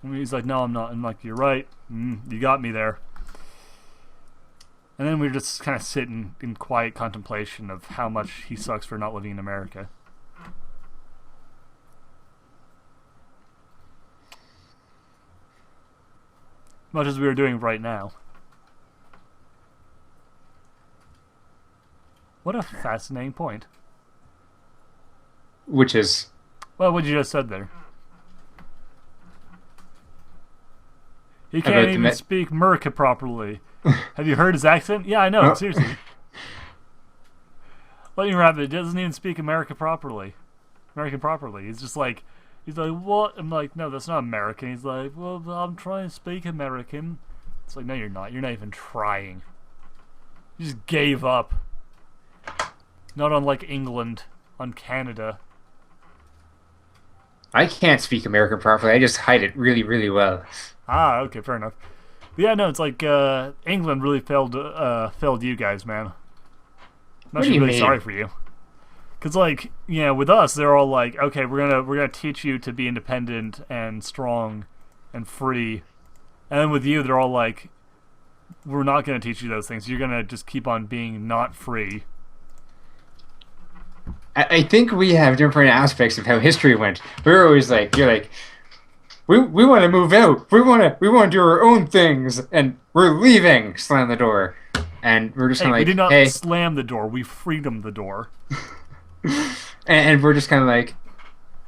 And he's like, "No, I'm not." I'm like, "You're right. You got me there." And then we're just kind of sitting in quiet contemplation of how much he sucks for not living in America. Much as we are doing right now. What a fascinating point. Which is? Well, what you just said there. He can't even speak America properly. Have you heard his accent? Yeah, I know. Seriously. Lightning Rabbit doesn't even speak American properly. He's just like, "What?" I'm like, "No, that's not American." He's like, "Well, I'm trying to speak American." It's like, "No, you're not. You're not even trying. You just gave up." Not unlike England on Canada. I can't speak American properly. I just hide it really, really well. Ah, okay, fair enough. But yeah, no, it's like England really failed you guys, man. I'm actually really sorry for you. Cause like, you know, with us, they're all like, "Okay, we're gonna teach you to be independent and strong and free," and then with you, they're all like, "We're not gonna teach you those things. You're gonna just keep on being not free." I think we have different aspects of how history went. We're always like, you're like, we want to move out. We want to do our own things, and we're leaving. Slam the door, and we're just kind of like, we did not slam the door. We freedom the door. and we're just kind of like,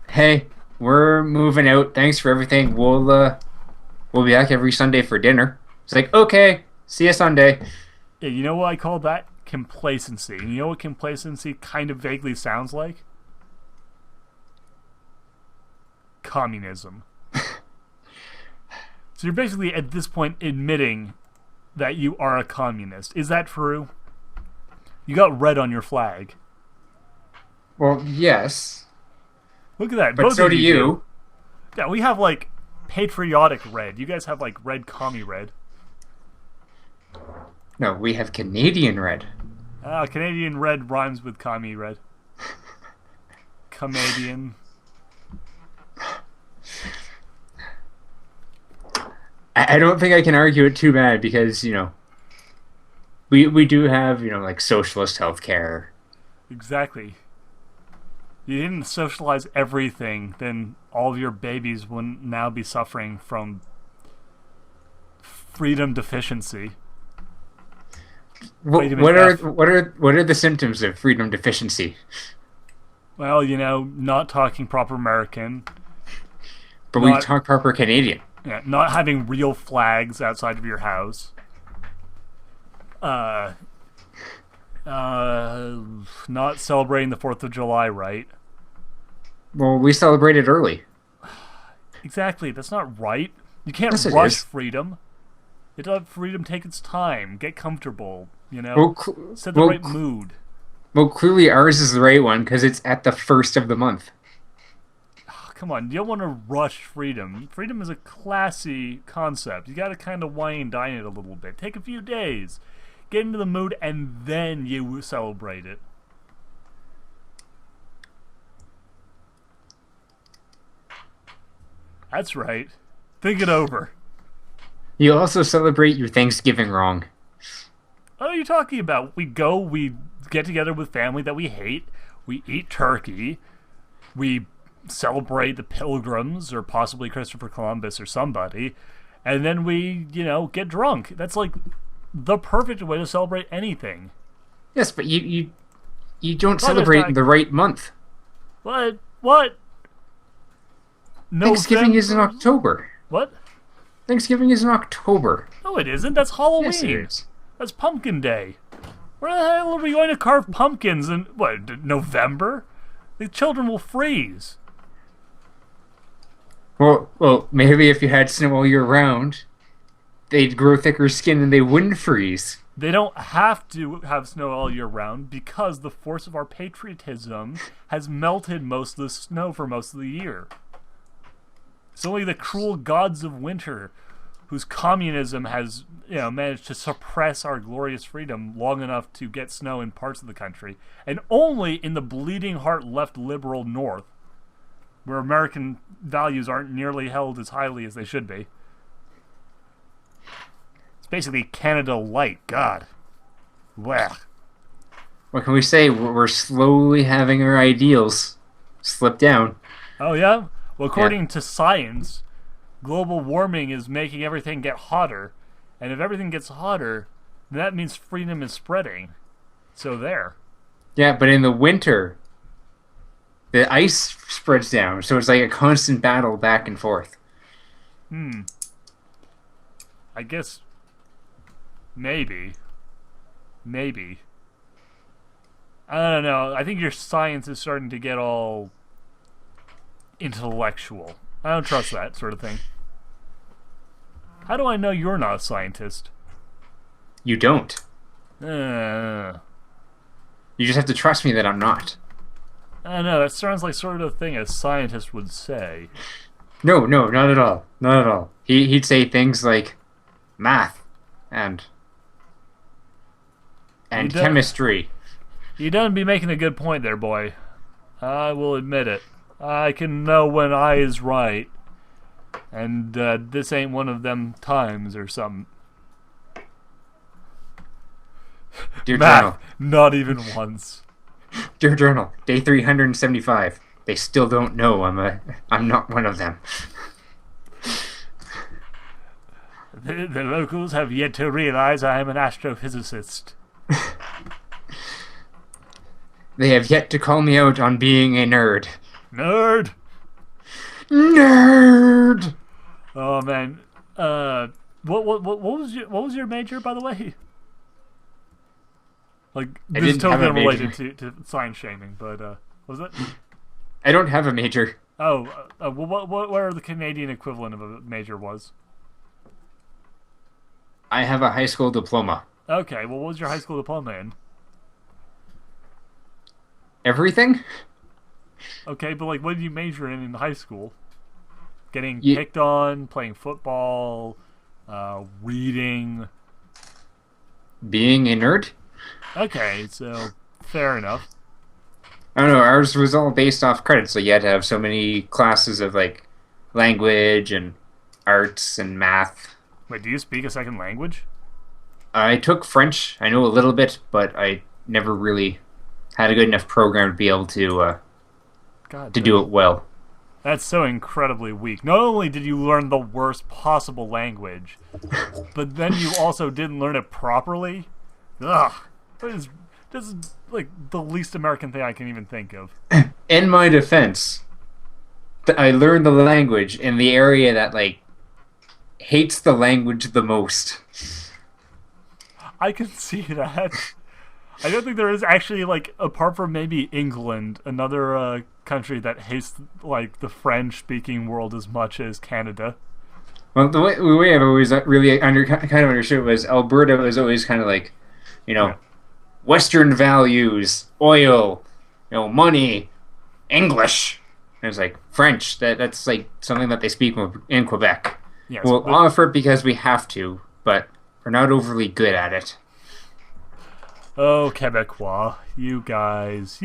"Hey, we're moving out. Thanks for everything. We'll be back every Sunday for dinner." It's like, "Okay, see you Sunday." Yeah, you know what I call that? Complacency. And you know what complacency kind of vaguely sounds like? Communism. So you're basically at this point admitting that you are a communist. Is that true? You got red on your flag. Well, yes. Look at that. But Both so of do you. you. Yeah, we have like patriotic red. You guys have like red commie red. No, we have Canadian red. Canadian red rhymes with commie red. Canadian. I don't think I can argue it too bad because, we do have, like socialist healthcare. Exactly. You didn't socialize everything, then all of your babies would now be suffering from freedom deficiency. What are the symptoms of freedom deficiency? Well, not talking proper American. But we talk proper Canadian. Yeah, not having real flags outside of your house. Not celebrating the 4th of July right. Well, we celebrated early. Exactly, that's not right. You can't rush freedom. You have to let freedom take its time. Get comfortable, set the right mood. Well, clearly ours is the right one because it's at the 1st of the month. Oh, come on, you don't want to rush freedom. Freedom is a classy concept. You got to kind of wine and dine it a little bit. Take a few days. Get into the mood, and then you celebrate it. That's right. Think it over. You also celebrate your Thanksgiving wrong. What are you talking about? We get together with family that we hate. We eat turkey. We celebrate the Pilgrims or possibly Christopher Columbus or somebody. And then we, get drunk. That's like the perfect way to celebrate anything. Yes, but you don't celebrate in the right month. What? Thanksgiving is in October. What? Thanksgiving is in October. No, it isn't. That's Halloween. Yes, it is. That's Pumpkin Day. Where the hell are we going to carve pumpkins in, November? The children will freeze. Well, maybe if you had snow all year round, they'd grow thicker skin and they wouldn't freeze. They don't have to have snow all year round because the force of our patriotism has melted most of the snow for most of the year. It's only the cruel gods of winter whose communism has managed to suppress our glorious freedom long enough to get snow in parts of the country, and only in the bleeding heart left liberal north, where American values aren't nearly held as highly as they should be. It's basically Canada light. God. Well. What can we say? We're slowly having our ideals slip down. Oh, yeah? Well, according to science, global warming is making everything get hotter. And if everything gets hotter, then that means freedom is spreading. So there. Yeah, but in the winter, the ice spreads down. So it's like a constant battle back and forth. I guess maybe. I don't know. I think your science is starting to get all intellectual. I don't trust that sort of thing. How do I know you're not a scientist? You don't. You just have to trust me that I'm not. I don't know. That sounds like sort of thing a scientist would say. No, not at all. Not at all. He'd say things like math and chemistry. You done be making a good point there, boy. I will admit it. I can know when I is right. And this ain't one of them times or something. Dear Math, Journal. Not even once. Dear Journal, day 375. They still don't know I'm not one of them. The locals have yet to realize I am an astrophysicist. They have yet to call me out on being a nerd. Nerd! Oh man, what was your major, by the way? Like, this is totally unrelated to science shaming, but was it? I don't have a major. Oh, what the Canadian equivalent of a major was? I have a high school diploma. Okay, well, what was your high school diploma in? Everything? Okay, but like, what did you major in high school? Getting You, picked on, playing football, reading. being a nerd? Okay, so fair enough. I don't know. Ours was all based off credits, so you had to have so many classes of like language and arts and math. Wait, do you speak a second language? I took French. I know a little bit, but I never really had a good enough program to be able God, to do it well. that's so incredibly weak. Not only did you learn the worst possible language, but then you also didn't learn it properly. Ugh, this is like the least American thing I can even think of. In my defense, I learned the language in the area that like hates the language the most. I can see that. I don't think there is actually, like, apart from maybe England, another country that hates like the French-speaking world as much as Canada. Well, the way I've always really kind of understood was Alberta was always kind of like, you Yeah. know, Western values, oil, money, English. And it's like French. That's like something that they speak in Quebec. Yes, We'll but offer it because we have to, but we're not overly good at it. oh, Quebecois, you guys.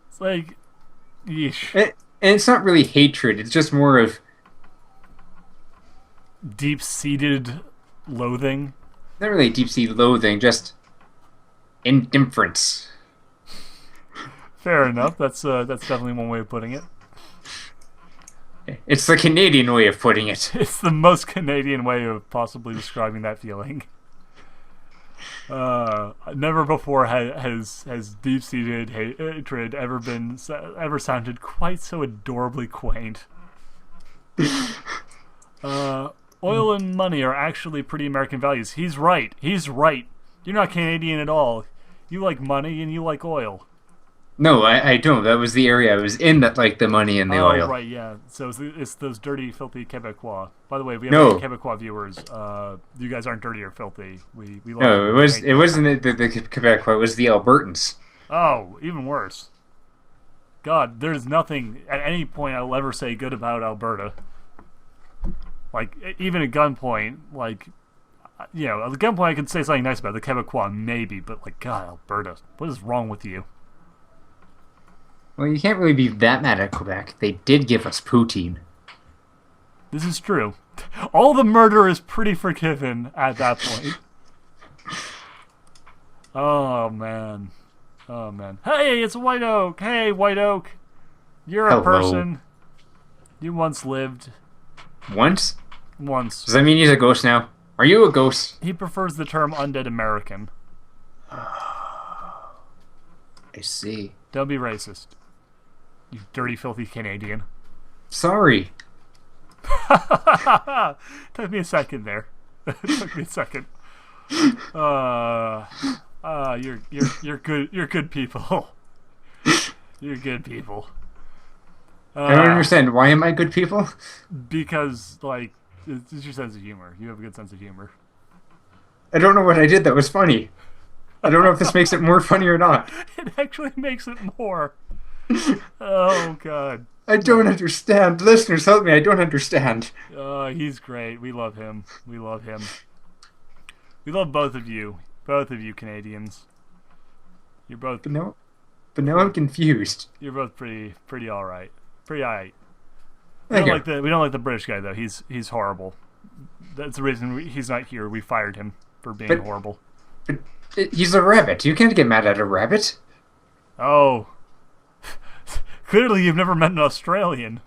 It's like, yeesh, And it's not really hatred. It's just more of deep-seated loathing. not really deep sea loathing, just indifference. Fair enough. That's definitely one way of putting it. It's the Canadian way of putting it. It's the most Canadian way of possibly describing that feeling. Never before has deep-seated hatred ever sounded quite so adorably quaint. Oil and money are actually pretty American values. He's right. He's right. You're not Canadian at all. You like money and you like oil. No, I don't. That was the area I was in that liked the money and the Oh, oil. right, yeah. So it's those dirty, filthy Quebecois. By the way, we have any No, Quebecois viewers. You guys aren't dirty or filthy. We love no, you. it wasn't the Quebec part. It was the Albertans. Oh, even worse. God, there's nothing at any point I'll ever say good about Alberta. Like, even at gunpoint, like, at gunpoint I can say something nice about the Quebecois, maybe, but, like, God, Alberta, what is wrong with you? Well, you can't really be that mad at Quebec. They did give us poutine. This is true. All the murder is pretty forgiven at that point. Oh, man. Oh, man. Hey, it's White Oak! Hey, White Oak! You're a Hello. person. You once lived. Once? Once. Does that mean he's a ghost now? Are you a ghost? He prefers the term undead American. I see. Don't be racist. You dirty, filthy Canadian. Sorry. Took me a second there. Took me a second. You're good. You're good people. You're good people. I don't understand. Why am I good people? Because like it's your sense of humor. You have a good sense of humor. I don't know what I did that was funny. I don't know if this makes it more funny or not. It actually makes it more. Oh God. I don't understand. Listeners, help me. I don't understand. He's great. We love him. We love him. We love both of you. Both of you Canadians. You're both. But now I'm confused. You're both pretty all right. Pretty alright. We Thank don't you. like the British guy though. He's horrible. That's the reason he's not here. We fired him for being horrible. But he's a rabbit. You can't get mad at a rabbit. Oh. Clearly you've never met an Australian.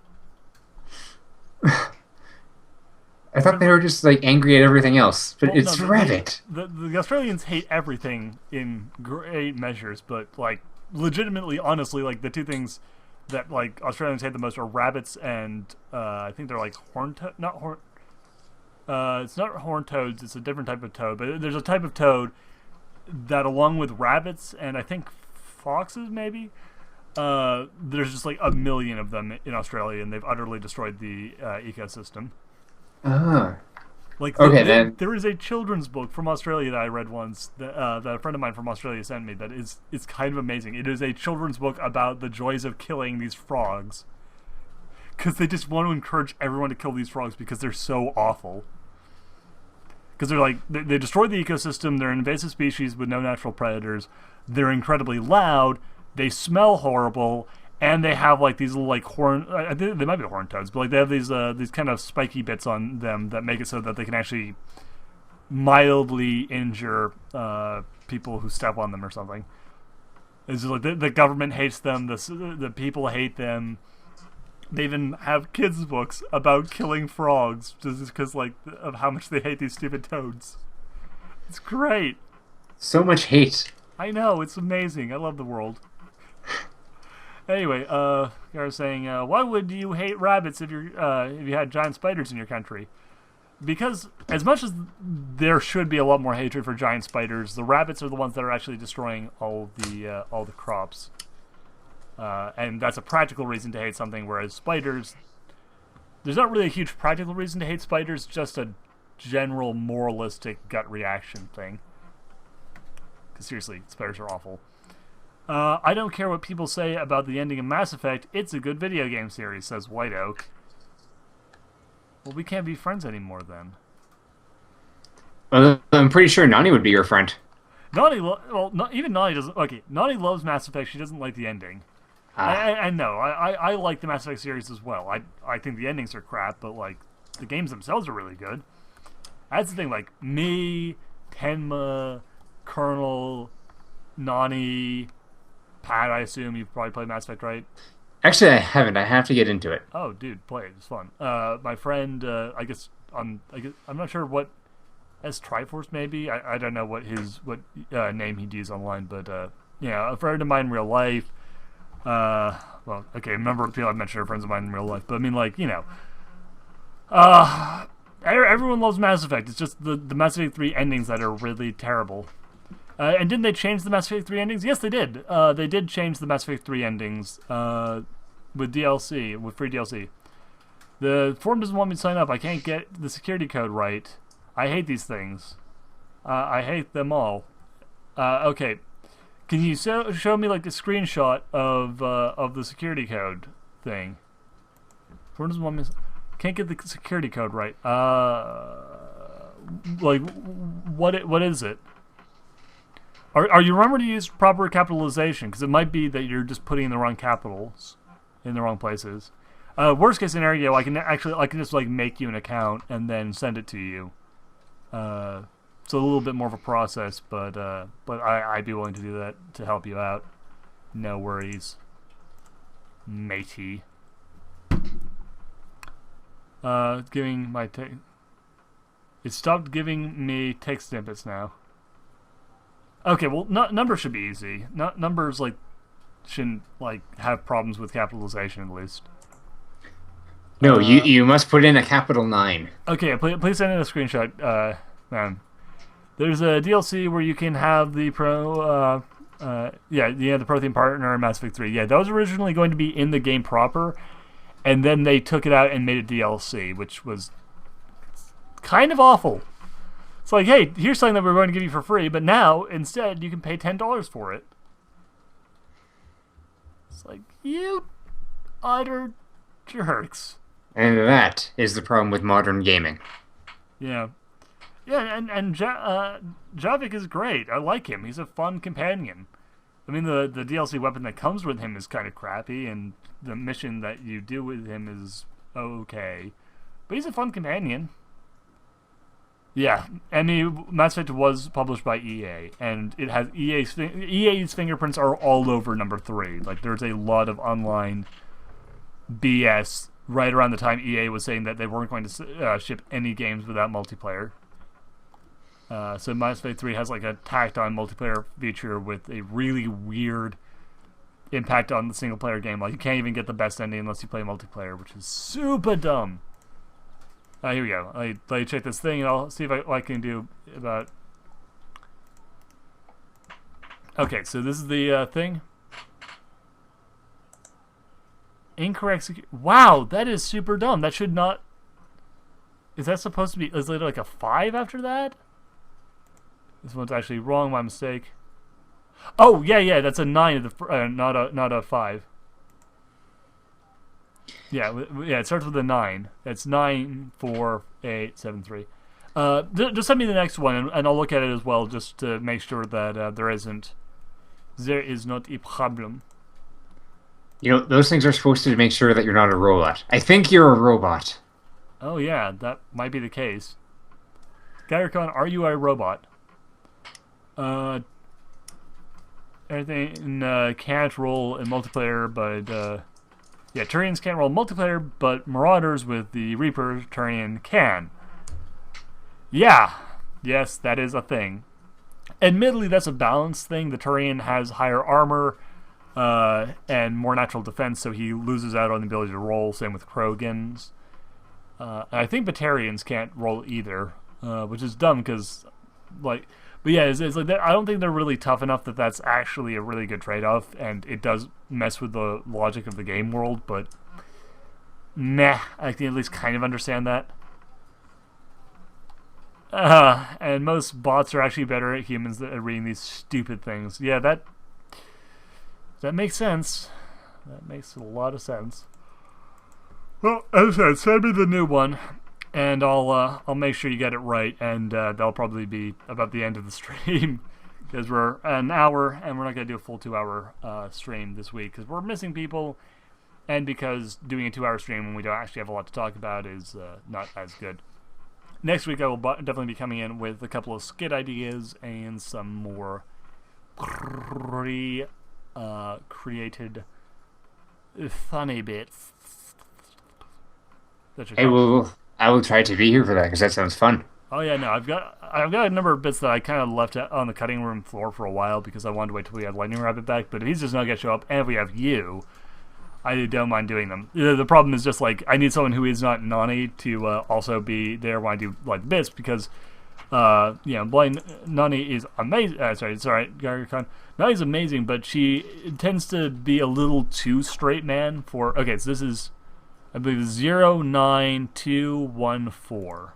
I thought they were just like angry at everything else, but Well, it's no, rabbit. The Australians hate everything in great measures, but like legitimately, honestly, like the two things that like Australians hate the most are rabbits and I think they're like not horn. It's not horned toads. It's a different type of toad, but there's a type of toad that, along with rabbits and I think foxes, maybe. There's just like a million of them in Australia, and they've utterly destroyed the ecosystem. Ah. Like Okay, then. there is a children's book from Australia that I read once that a friend of mine from Australia sent me. That is kind of amazing. It is a children's book about the joys of killing these frogs, because they just want to encourage everyone to kill these frogs because they're so awful. Because they're like they destroy the ecosystem. They're an invasive species with no natural predators. They're incredibly loud. They smell horrible. And they have like these little like horn. I think they might be horn toads, but like they have these kind of spiky bits on them that make it so that they can actually mildly injure people who step on them or something. It's just like the government hates them. The people hate them. They even have kids' books about killing frogs just because like of how much they hate these stupid toads. It's great. So much hate. I know, it's amazing. I love the world. Anyway, you were saying, why would you hate rabbits if you had giant spiders in your country? Because as much as there should be a lot more hatred for giant spiders, the rabbits are the ones that are actually destroying all the crops, and that's a practical reason to hate something. Whereas spiders, there's not really a huge practical reason to hate spiders, just a general moralistic gut reaction thing. Because seriously, spiders are awful. I don't care what people say about the ending of Mass Effect. It's a good video game series, says White Oak. Well, we can't be friends anymore then. I'm pretty sure Nani would be your friend. Even Nani doesn't. Okay, Nani loves Mass Effect. She doesn't like the ending. I know. I like the Mass Effect series as well. I think the endings are crap, but like the games themselves are really good. That's the thing. Like me, Tenma, Colonel, Nani, Pat, I assume you've probably played Mass Effect, right? Actually, I haven't. I have to get into it. Oh, dude, play it. It's fun. My friend, I guess I'm not sure what as Triforce maybe. I don't know what name he'd use online, but yeah, a friend of mine in real life. Well, okay, remember the people I've mentioned are friends of mine in real life, but I mean, like, you know, everyone loves Mass Effect. It's just the Mass Effect 3 endings that are really terrible. And didn't they change the Mass Effect 3 endings? Yes, they did. They did change the Mass Effect 3 endings with DLC, with free DLC. The forum doesn't want me to sign up. I can't get the security code right. I hate these things. I hate them all. Okay, can you show me like a screenshot of the security code thing? Forum doesn't want me. Can't get the security code right. Like what is it? Are you remembering to use proper capitalization? Because it might be that you're just putting in the wrong capitals in the wrong places. Worst case scenario, I can just like make you an account and then send it to you. It's a little bit more of a process, but I'd be willing to do that to help you out. No worries, matey. Giving my it stopped giving me text snippets now. Okay, well, numbers should be easy. Numbers like shouldn't like have problems with capitalization at least. No, you must put in a capital 9. Okay, please send in a screenshot, man. There's a DLC where you can have the the Prothean Partner and Mass Effect 3. Yeah, that was originally going to be in the game proper, and then they took it out and made it DLC, which was kind of awful. It's like, hey, here's something that we're going to give you for free, but now, instead, you can pay $10 for it. It's like, you utter jerks. And that is the problem with modern gaming. Yeah. Yeah, and Javik is great. I like him. He's a fun companion. I mean, the DLC weapon that comes with him is kind of crappy, and the mission that you do with him is okay. But he's a fun companion. Yeah, Mass Effect was published by EA, and it has EA's fingerprints are all over number 3. Like, there's a lot of online BS right around the time EA was saying that they weren't going to ship any games without multiplayer. So Mass Effect 3 has like a tacked-on multiplayer feature with a really weird impact on the single-player game. Like, you can't even get the best ending unless you play multiplayer, which is super dumb. Here we go. Let me check this thing, and I'll see what I can do about... Okay, so this is the thing. Incorrect... Wow, that is super dumb. That should not... Is that supposed to be? Is it like a 5 after that? This one's actually wrong. My mistake. Oh yeah, that's a 9 at the not a 5. Yeah, it starts with a 9. It's 9, 4, 8, 7, 3. Just send me the next one, and I'll look at it as well, just to make sure that there is not a problem. You know, those things are supposed to make sure that you're not a robot. I think you're a robot. Oh yeah, that might be the case. BronyCon, are you a robot? Everything can't roll in multiplayer, but yeah, Turians can't roll multiplayer, but Marauders with the Reaper Turian can. Yeah, yes, that is a thing. Admittedly, that's a balanced thing. The Turian has higher armor and more natural defense, so he loses out on the ability to roll. Same with Krogans. I think Batarians can't roll either, which is dumb because, like, but yeah, it's like I don't think they're really tough enough that that's actually a really good trade-off, and it does mess with the logic of the game world. But meh, I can at least kind of understand that. And most bots are actually better at humans at reading these stupid things. Yeah, that makes sense. That makes a lot of sense. Well, as I said, send me the new one, and I'll make sure you get it right, and that'll probably be about the end of the stream, because we're an hour, and we're not going to do a full 2-hour stream this week, because we're missing people, and because doing a 2-hour stream when we don't actually have a lot to talk about is not as good. Next week I will definitely be coming in with a couple of skit ideas and some more created funny bits. I will try to be here for that because that sounds fun. Oh yeah, no, I've got a number of bits that I kind of left on the cutting room floor for a while because I wanted to wait till we had Lightning Rabbit back. But if he's just not gonna show up, and if we have you, I don't mind doing them. The problem is just like I need someone who is not Nani to also be there when I do like bits because Blind Nani is amazing. Sorry, BronyCon. Nani's amazing, but she tends to be a little too straight man for. Okay, so this is, I believe, 09214.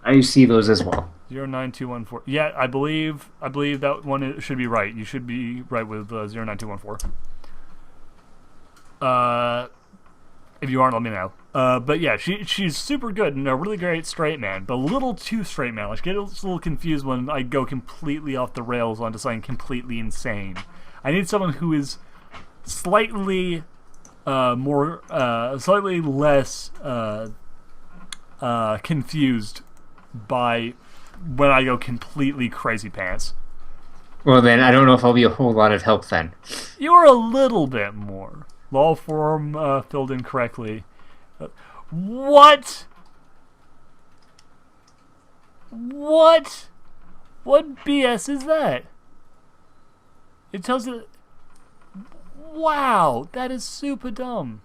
I see those as well. 09214. Yeah, I believe that one should be right. You should be right with 09214. If you aren't, let me know. But yeah, she's super good and a really great straight man, but a little too straight man. Like, I get a little confused when I go completely off the rails onto something completely insane. I need someone who is slightly slightly less confused by when I go completely crazy pants. Well, then I don't know if I'll be a whole lot of help then. You're a little bit more. Law form filled in correctly. What? What? What BS is that? It tells you. Wow, that is super dumb.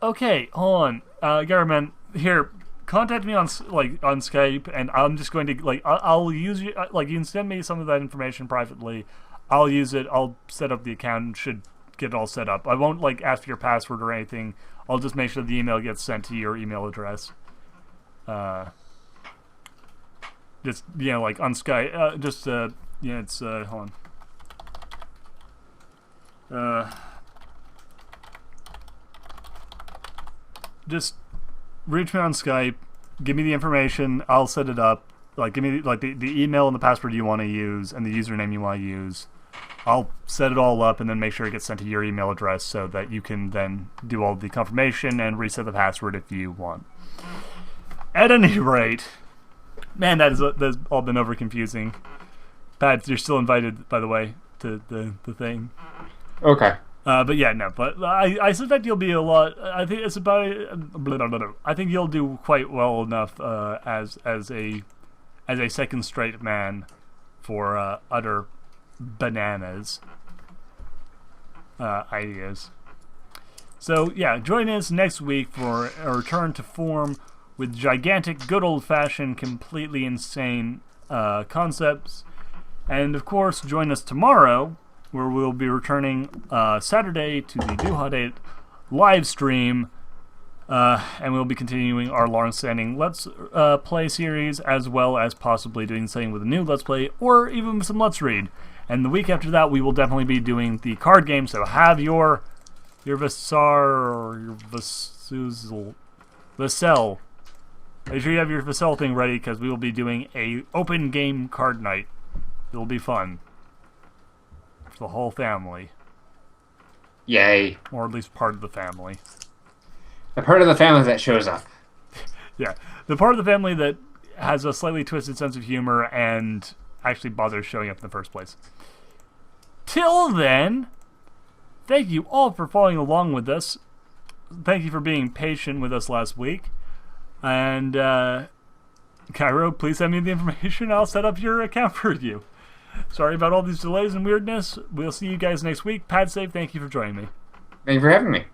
Okay, hold on, Garaman. Here, contact me on Skype, and I'm just going to I'll use you. You can send me some of that information privately. I'll use it. I'll set up the account and should get it all set up. I won't ask for your password or anything. I'll just make sure the email gets sent to your email address. Just on Skype. It's hold on. Just reach me on Skype. Give me the information. I'll set it up. Give me the email and the password you want to use and the username you want to use. I'll set it all up and then make sure it gets sent to your email address so that you can then do all the confirmation and reset the password if you want. At any rate, man, that's all been over confusing. Pat, you're still invited, by the way, to the thing. Okay. But yeah, no. But I suspect you'll be a lot. I think it's about. I think you'll do quite well enough as a second straight man for utter bananas ideas. So yeah, join us next week for a return to form with gigantic, good old-fashioned, completely insane concepts, and of course, join us tomorrow where we'll be returning Saturday to the Duhad live stream And we'll be continuing our long-standing Let's Play series, as well as possibly doing something with a new Let's Play, or even some Let's Read. And the week after that, we will definitely be doing the card game, so have your Vassar or your Vassell. Make sure you have your Vassell thing ready, because we will be doing a open game card night. It will be fun. For the whole family. Yay. Or at least part of the family. The part of the family that shows up. Yeah. The part of the family that has a slightly twisted sense of humor and actually bothers showing up in the first place. Till then, thank you all for following along with us. Thank you for being patient with us last week. And, Cairo, please send me the information. I'll set up your account for you. Sorry about all these delays and weirdness. We'll see you guys next week. Pad safe. Thank you for joining me. Thank you for having me.